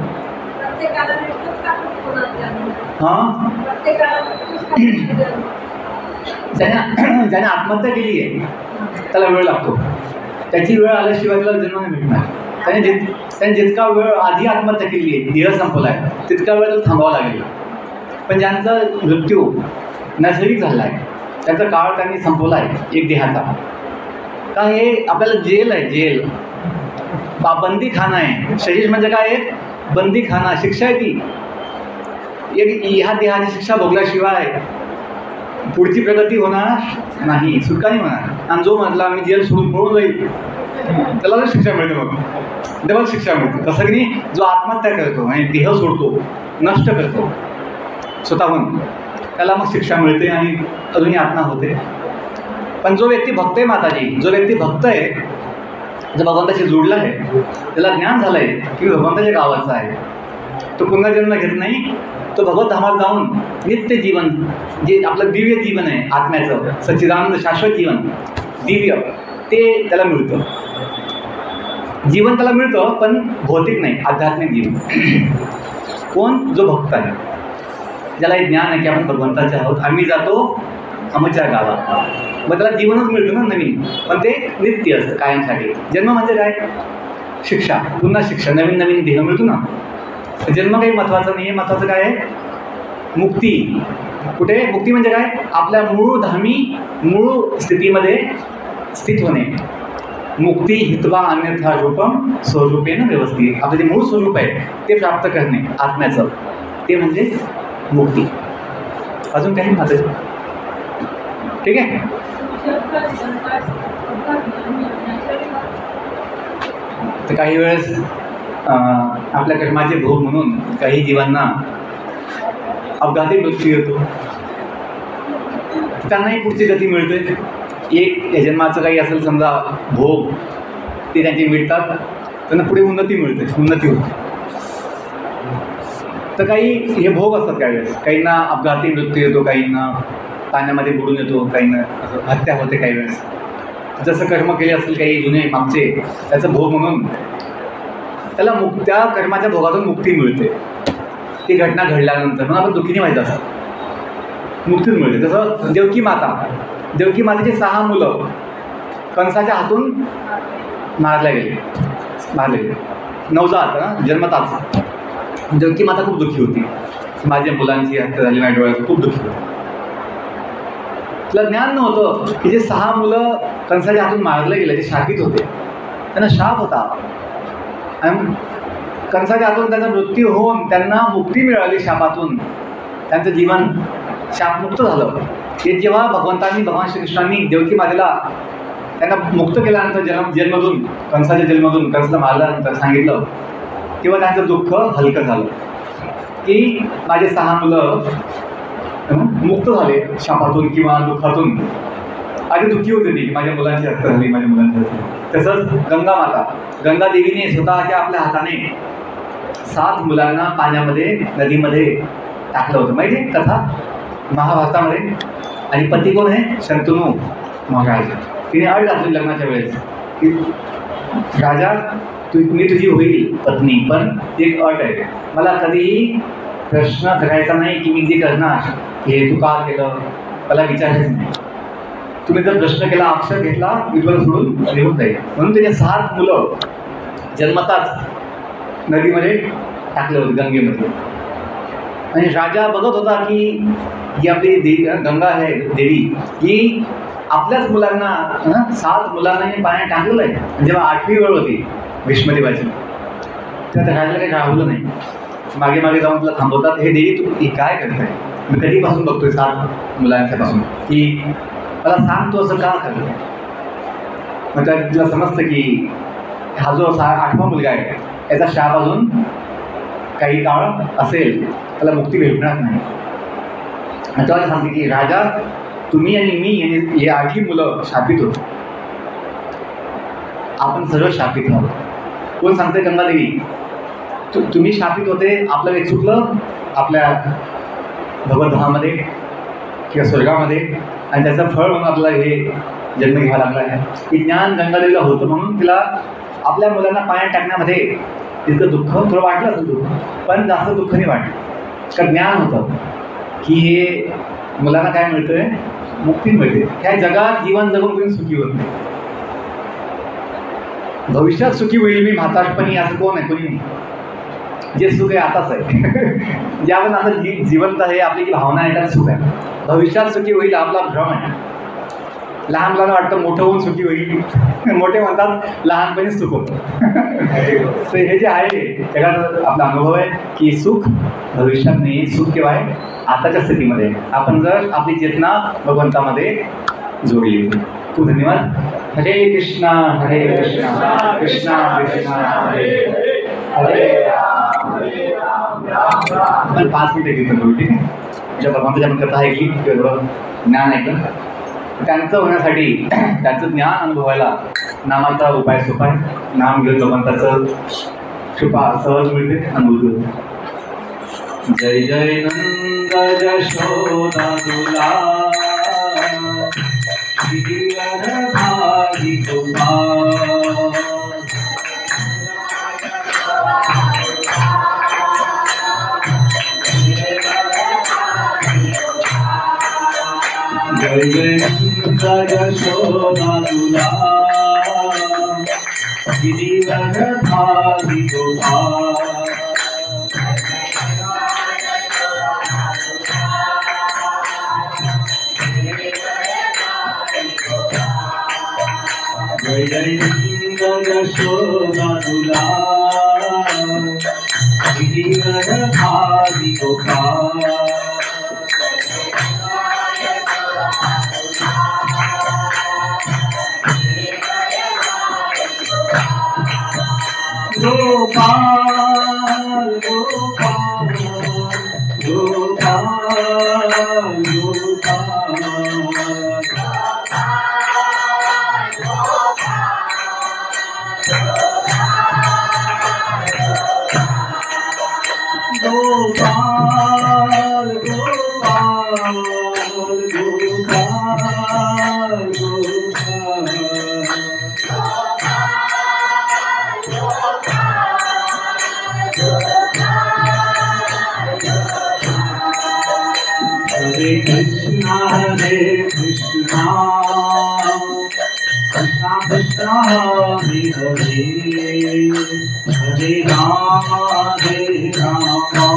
हां, ज्याने आत्महत्या केली आहे त्याला वेळ लागतो. त्याची वेळ आल्याशिवाय त्याला जन्म नाही मिळणार. त्याने जितका वेळ आधी आत्महत्या केली आहे, देह संपला आहे, तितका वेळ त्याला थांबावा लागेल. पण ज्यांचा मृत्यू नैसर्गिक झाला आहे, त्याचा काळ त्यांनी संपवला आहे एक देहाचा. का हे आपल्याला जेल आहे, जेल बंदीखाना आहे. शरीर म्हणजे काय आहे? बंदीखाना, शिक्षा आहे ती. एक ह्या देहाची शिक्षा भोगल्याशिवाय पुढची प्रगती होणार नाही, सुटका नाही होणार. आणि जो म्हटला मी जेल सोडून पळून जाईल त्याला शिक्षा मिळते, मग डबल शिक्षा मिळते. तसं की नाही, जो आत्महत्या करतो आणि देह सोडतो, नष्ट करतो स्वतःहून, त्याला मग शिक्षा मिळते आणि अजूनही आत्मा होते. पण जो व्यक्ती भक्त आहे माताजी, जो व्यक्ती भक्त आहे, जो भगवंताशी जोडला आहे, त्याला ज्ञान झालं आहे की भगवंताच्या गावाचा आहे, तो पुन्हा जन्म घेत नाही. तो भगवत धामात जाऊन नित्य जीवन, जे आपलं दिव्य जीवन आहे आत्म्याचं, सच्चिदानंद शाश्वत जीवन दिव्य, ते त्याला मिळतं. जीवन त्याला मिळतं, पण भौतिक नाही, आध्यात्मिक जीवन. कोण? जो भक्त आहे, ज्याला हे ज्ञान आहे की आपण भगवंताचे आहोत, आम्ही जातो आमच्या गावात, मग त्याला जीवनच मिळतं ना नवीन. पण ते नित्य असतं, कायमसाठी. जन्म म्हणजे काय? शिक्षा, पुन्हा शिक्षा, नवीन नवीन देह मिळतो ना. जन्म काही महत्त्वाचा नाही आहे. महत्त्वाचं काय आहे? मुक्ती. कुठे? मुक्ती म्हणजे काय? आपल्या मूळ धामी, मूळ स्थितीमध्ये स्थित होणे. मुक्ती हित्वा अन्यथा रूपम स्वरूपेन व्यवस्थित. आपलं जे मूळ स्वरूप आहे ते प्राप्त करणे आत्म्याचं, ते म्हणजे मुक्ती. अजून काही महत्त्वाचं? ठीक आहे. तर काही वेळेस आपल्या कर्माचे भोग म्हणून काही जीवांना अपघाती मृत्यू येतो, त्यांनाही पुढची गती मिळते. एक या जन्माचं काही असेल समजा भोग, ते त्यांचे मिळतात, त्यांना पुढे उन्नती मिळते, उन्नती होते. तर काही हे भोग असतात काही वेळेस. काहींना अपघाती मृत्यू येतो, काहींना पाण्यामध्ये बुडून येतो, काहींना हत्या होते काही वेळेस. जसं कर्म केले असतील काही जुने मागचे, त्याचं भोग म्हणून त्याला त्या कर्माच्या भोगातून मुक्ती मिळते. ती घटना घडल्यानंतर म्हणून आपण दुःखी नाही व्हायचं असं, मुक्तीच मिळते. तसं देवकी मातेची 6 मुलं कंसाच्या हातून मारले गेले. नवजात जन्मताच. देवकी माता खूप दुःखी होती, माझ्या मुलांची हत्या झाली, माझ्या डोळ्यात खूप दुःखी होती. तिला ज्ञान नव्हतं की जे 6 मुलं कंसाच्या हातून मारले गेले ते शापित होते, त्यांना शाप होता. आणि कंसाच्या हातून त्यांचा मृत्यू होऊन त्यांना मुक्ती मिळाली शापातून, त्यांचं जीवन शापमुक्त झालं. हे जेव्हा भगवान श्रीकृष्णांनी देवकी मातेला त्यांना मुक्त केल्यानंतर जन्मधून, कंसाच्या जन्मधून कंसाला मारल्यानंतर सांगितलं, तेव्हा त्यांचं दुःख हलकं झालं की माझे 6 मुलं मुक्त झाले शापातून किंवा दुःखातून. आधी दुःखी होती ती, माझ्या मुलांची हत्या झाली, माझ्या मुलांची हत्या. तसंच गंगा देवीने स्वतःच्या आपल्या हाताने 7 मुलांना पाण्यामध्ये, नदीमध्ये टाकलं होतं. माहिती आहे कथा महाभारतामध्ये. आणि पती कोण आहे? शंतनू महाराज. तिने अट घातली लग्नाच्या वेळेस की राजा मी तुझी होईल पत्नी, पण एक अट आहे, मला कधीही प्रश्न करायचा नाही की मी जे करणार हे तू का केलं, मला विचारायचं नाही. तुम्ही जर प्रश्न केला, अक्षर घेतला, मी तुला सोडून निघून जाईल. म्हणून त्याचे 7 मुलं जन्मताच नदीमध्ये टाकले होते, गंगेमध्ये. आणि राजा बघत होता की ही आपली देवी गंगा आहे देवी, ही आपल्याच मुलांना 7 मुलांना पाण्यात टाकलेलं आहे. आणि जेव्हा 8वी वेळ होती भीष्मदेवाची, तेव्हा त्या राजाला काही राहवलं नाही. मागे मागे जाऊन तुला थांबवतात, हे देवी तू हे काय करताय? मी कधीपासून बघतोय 7 मुलांच्यापासून की मला सांग तू असं का करतो. मग त्या तुला समजतं की हा जो 8वा मुलगा आहे याचा शाप अजून काही काळ असेल, त्याला मुक्ती भेटणार नाही. आणि तेव्हा सांगते की राजा तुम्ही आणि मी हे 8ही मुलं शापित होतो, आपण सर्व शापित आहोत. कोण सांगते? गंगादेवी. तुम्ही शापित होते, आपलं काही चुकलं आपल्या भगवद्धामामध्ये किंवा स्वर्गामध्ये, आणि त्याचं फळ म्हणून आपल्याला हे जन्म घ्यावा लागला आहे. की ज्ञान गंगादेवीला होतं म्हणून तिला आपल्या मुलांना पाण्यात टाकण्यामध्ये तिथं दुःख थोडं वाटलं असेल, दुःख, पण जास्त दुःख नाही वाटलं. कारण ज्ञान होतं की हे मुलांना काय मिळतंय? मुक्ती मिळते. ह्या जगात जीवन जगून कोणी सुखी होत नाही. भविष्यात सुखी होईल मी म्हातारपणी असं कोण आहे? कोणी नाही. जे सुख आहे आताच आहे. जे आपण आता जिवंत आहे, आपली जी भावना आहे त्यात सुख आहे. भविष्यात सुखी होईल आपला भ्रम आहे. लहान मुलांना वाटतं मोठं होऊन सुखी होईल, मोठे म्हणतात लहानपणीच सुख होतं. तर हे जे आहे त्याच्यात आपला अनुभव आहे की सुख भविष्यात नाही, सुख केव्हा आहे? आताच्या स्थितीमध्ये. आपण जर आपली चेतना भगवंतामध्ये जोडली. खूप धन्यवाद. हरे कृष्णा कृष्णा कृष्णा हरे हरे राम आपण 5 मिनिटं घेतो. ठीक आहे. ज्या भगवंताच्या आपण कथा ऐकली किंवा ज्ञान ऐकलं, त्यांचं होण्यासाठी त्यांचं ज्ञान अनुभवायला नामाचा उपाय सोपा आहे. नाम घेऊन भगवंताचं कृपा सहज मिळते, अनुभूती. जय जय नंद यशोदा तुला भारी गोपाल. जय जय नंद यशोदा तुला गिरिवर भारी गोपाल. जय जय नंद यशोदा तुला गिरिवर भारी Gopal. Gopal Gopal Gopal Gopal Hare Krishna Krishna Krishna Hare Hare Hare Rama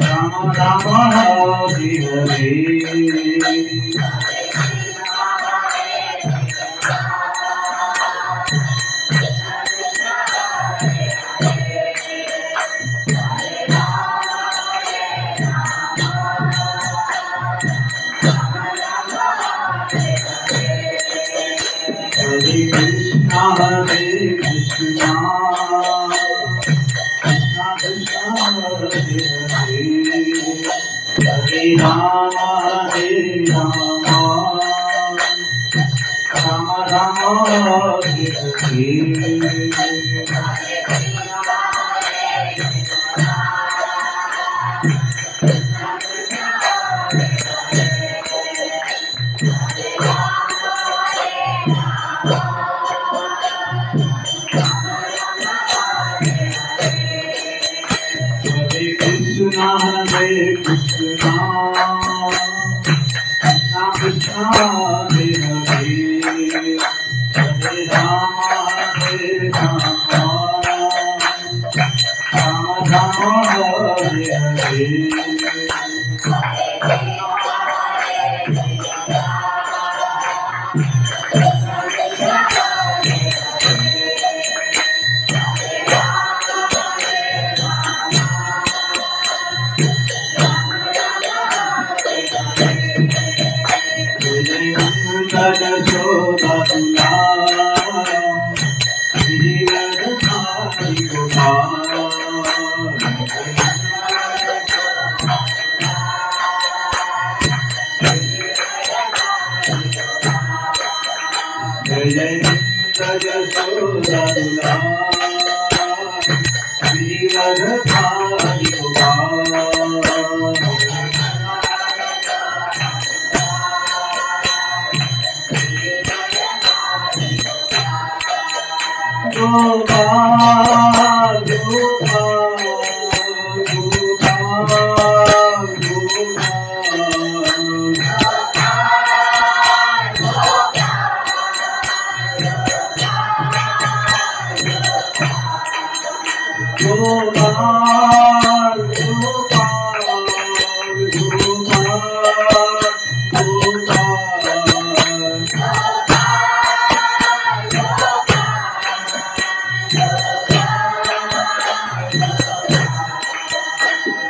Rama Rama Hare Hare. Hare Krishna Krishna Krishna Hare Hare Hare Rama Rama Rama Hare Hare. Krishna Hare Krishna Krishna Krishna Hare Hare Hare Rama Rama Rama Hare Hare. जय जय नंद यशोदा दुलार वीरधारी Gopal Gopal Gopal Gopal Gopal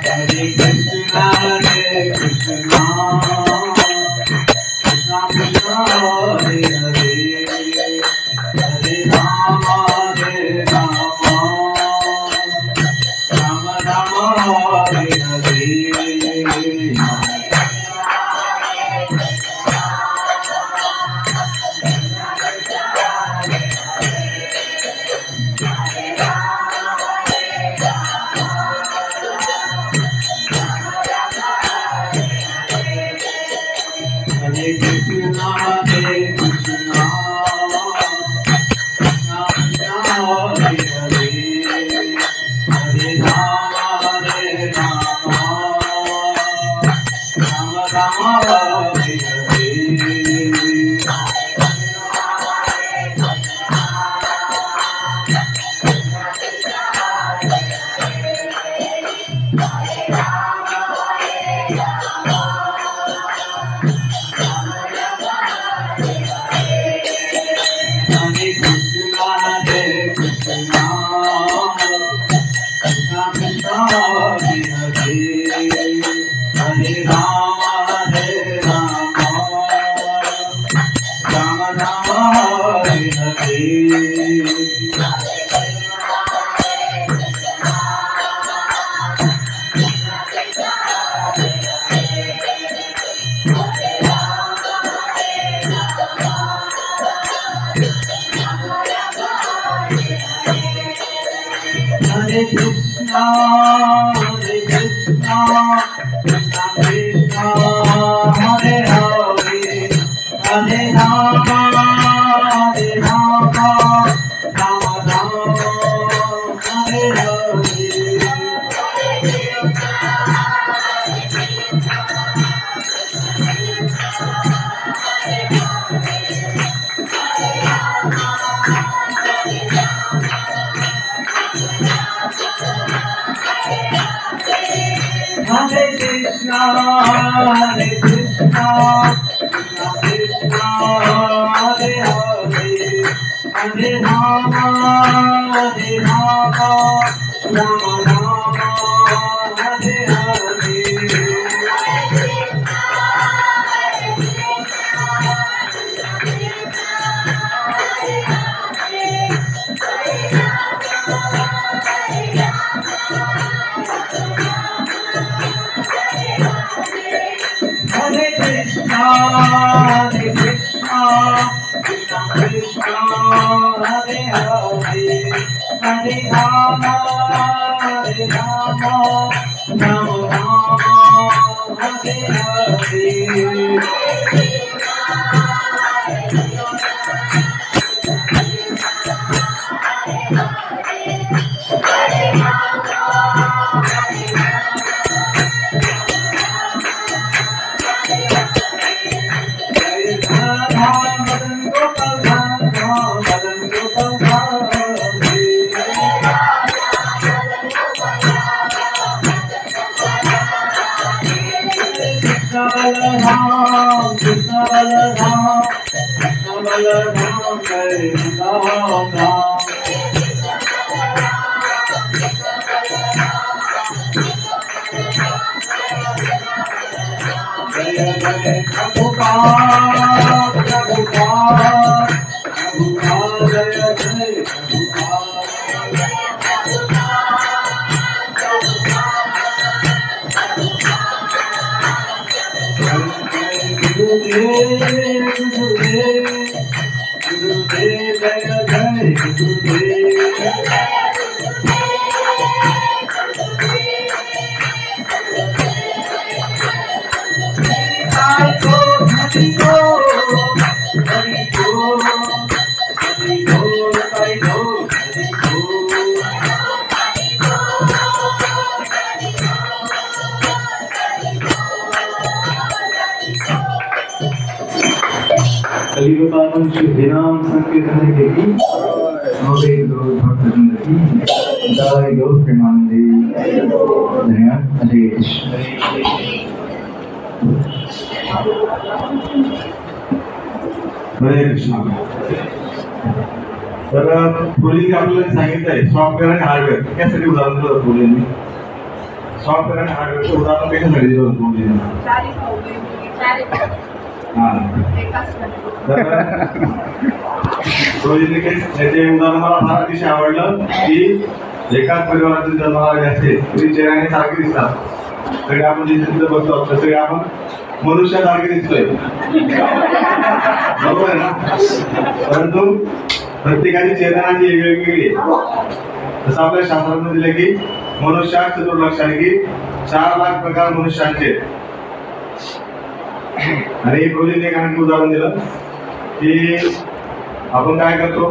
Hare Krishna Hare Krishna Krishna Krishna Hare Hare Hare Rama Hare Rama Rama Rama Hare Hare Hare Krishna Hare Krishna Krishna Krishna Hare Hare Hare Rama Hare Rama Rama Rama Hare Hare Hare Krishna Hare Krishna Krishna Krishna Hare Hare Hare Rama Hare Rama Rama Rama Hare Hare Hare Krishna, Hare Krishna, Krishna Krishna, Hare Hare, Hare Rama, Hare Rama, Rama Rama, Hare Hare. Hare Krishna, Hare Krishna, Krishna Krishna, Hare Hare, Hare Rama, Hare Rama, Rama Rama, Hare Hare. Hare Krishna, Hare Krishna, Krishna Krishna, Hare Hare, Hare Rama, Hare Rama, Rama Rama, Hare Hare. Krishna Balaram, Krishna Balaram, Jai Ram Ram. Jai Jai Prabhupada, Prabhupada, Prabhupada, Jai Jai Prabhupada. Gurudev, Gurudev, Gurudev. कलियुगात्मक Shri हरिनाम संकीर्तन के की नवे गौर भक्तवृंद की जय गौर प्रेमानंदे। धन्यवाद। हरे कृष्ण। हरे कृष्ण। तर पूर्वी आपल्याला सांगितलंय सॉफ्टवेअर आणि हार्डवेअर यासाठी उदाहरण दिलं होतं पूर्वींनी. सॉफ्टवेअर आणि हार्डवेअरचं उदाहरण कशासाठी दिलं होतं पूर्वींनी? हा तर पूर्वींनी त्याचे उदाहरण मला फार अतिशय आवडलं की एकाच परिवारातील जन्माला असते तरी चेहऱ्याने सारखे दिसतात. सगळे आपण जिथे बघतो तसे आपण मनुष्यासारखे दिसतोय, बरोबर आहे ना? परंतु प्रत्येकाची चेतना जी वेगवेगळी आहे. जसं आपल्या शास्त्रात दिलं की मनुष्यात चतुर्लक्ष आहे की 4 लाख प्रकार मनुष्यांचे. आणि प्रोजेक्ट एक आणखी उदाहरण दिलं की आपण काय करतो,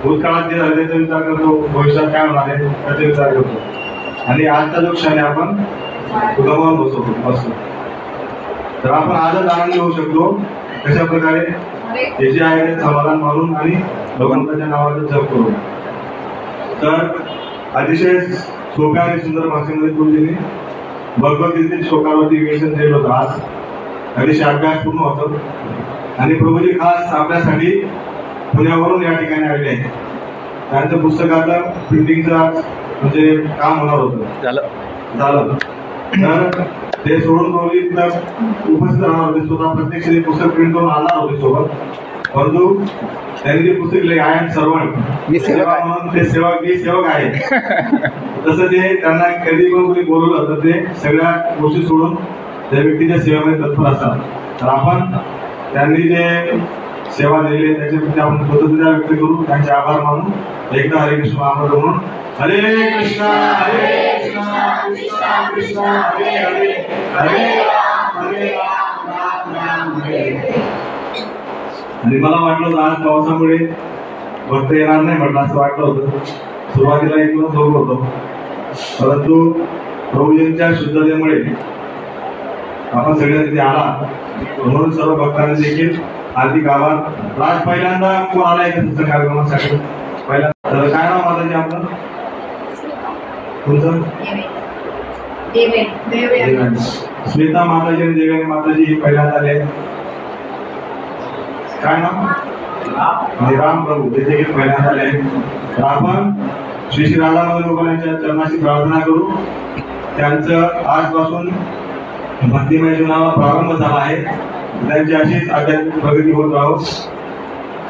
भूतकाळात जे झाले त्याचा विचार करतो, भविष्यात काय होणार आहे त्याचा विचार करतो, आणि आजचा जो क्षण आहे आपण गमावून बसतो. तर आपण आजच आनंदी होऊ शकतो कशा प्रकारे हे जे आहे ते समाधान मानून आणि भगवंताच्या नावाचं जप करून. तर अतिशय सोप्या आणि सुंदर भाषेमध्ये गुरुजींनी भगवद्गीतेतील श्लोकावरती विवेचन दिलं होतं. आज अतिशय अभ्यास पूर्ण होतं आणि प्रभूजी खास आपल्यासाठी पुण्यावरून या ठिकाणी आलेले आहेत. त्यांचं पुस्तकाचं प्रिंटिंगचं म्हणजे काम होणार होतं, झालं. तर ते सोडून प्रभूजी उपस्थित राहणार होते, स्वतः प्रत्यक्ष ते पुस्तक प्रिंट करून आणणार होते सोबत. परंतु त्यांनी ते पुस्तक लिहिले आय एम सर्वंट, सेवा म्हणून ते सेवक आहे. तसं ते त्यांना कधी पण कोणी बोलवलं तर ते सगळ्या गोष्टी सोडून त्या व्यक्तीच्या सेवेमध्ये तत्पर असतात. तर आपण त्यांनी जे सेवा दिली त्याच्याप्रती आपण कृतज्ञता व्यक्त करू, त्यांचे आभार मानून एकदा हरे कृष्ण महामंत्र म्हणून हरे कृष्ण हरे कृष्ण कृष्ण कृष्ण हरे हरे हरे राम राम राम हरे हरे. आणि मला वाटलं होतं आज पावसामुळे भक्त येणार नाही म्हटलं असं वाटलं होतं. सुरुवातीला एक दोन झोप होतो, परंतु प्रभूजींच्या शुद्धतेमुळे आपण सगळ्या तिथे आला, म्हणून सर्व भक्तांनी देखील हार्दिक आभार. आज पहिल्यांदा कोण आला आहे का कार्यक्रमासाठी? पहिल्यांदा. तर काय नाव माताजी आपलं? तुमचं? स्मिता माताजी आणि देवेनी माताजी पहिल्यांदा आले. काय नाव? राम प्रभू ते देखील पहिल्यांदा आले. तर आपण श्री श्री राधामोहन गोपालांच्या चरणाशी प्रार्थना करू. त्यांचं आजपासून भक्तिमय जीवनाला प्रारंभ झाला आहे. त्यांची अशीच आध्यात्मिक प्रगती होत राहो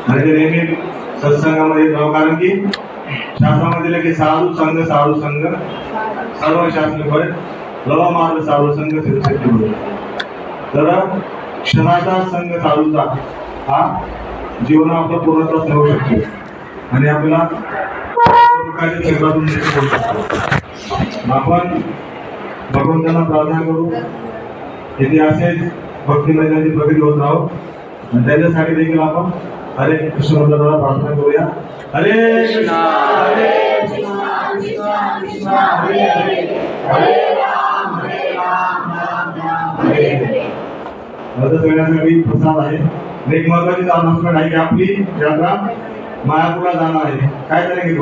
आणि ते नेहमी सत्संगामध्ये राहो. कारण की शास्त्रामध्ये दिलं की साधू संघ सर्व शास्त्र होय, लव मार्ग साधू संघ सिद्ध होय. तर क्षणाचा संघ साधूचा हा जीवन आपलं पूर्णत्वास नेऊ शकतो आणि आपल्याला दुःखाच्या चक्रातून मुक्त करू शकतो. आपण भगवंतांना प्रार्थना करू की असेच भक्तिमय त्यांची प्रगती होत राहो आणि त्याच्यासाठी देखील आपण हरे कृष्ण मंत्राला प्रार्थना करूया. हरे कृष्ण हरे कृष्ण कृष्ण कृष्ण हरे हरे हरे राम राम राम हरे हरे. आता सगळ्यांसाठी प्रसाद आहे. एक महत्वाची अनाउन्समेंट आहे की आपली यात्रा मायापूरला जाणार आहे. काय तारीख आहे?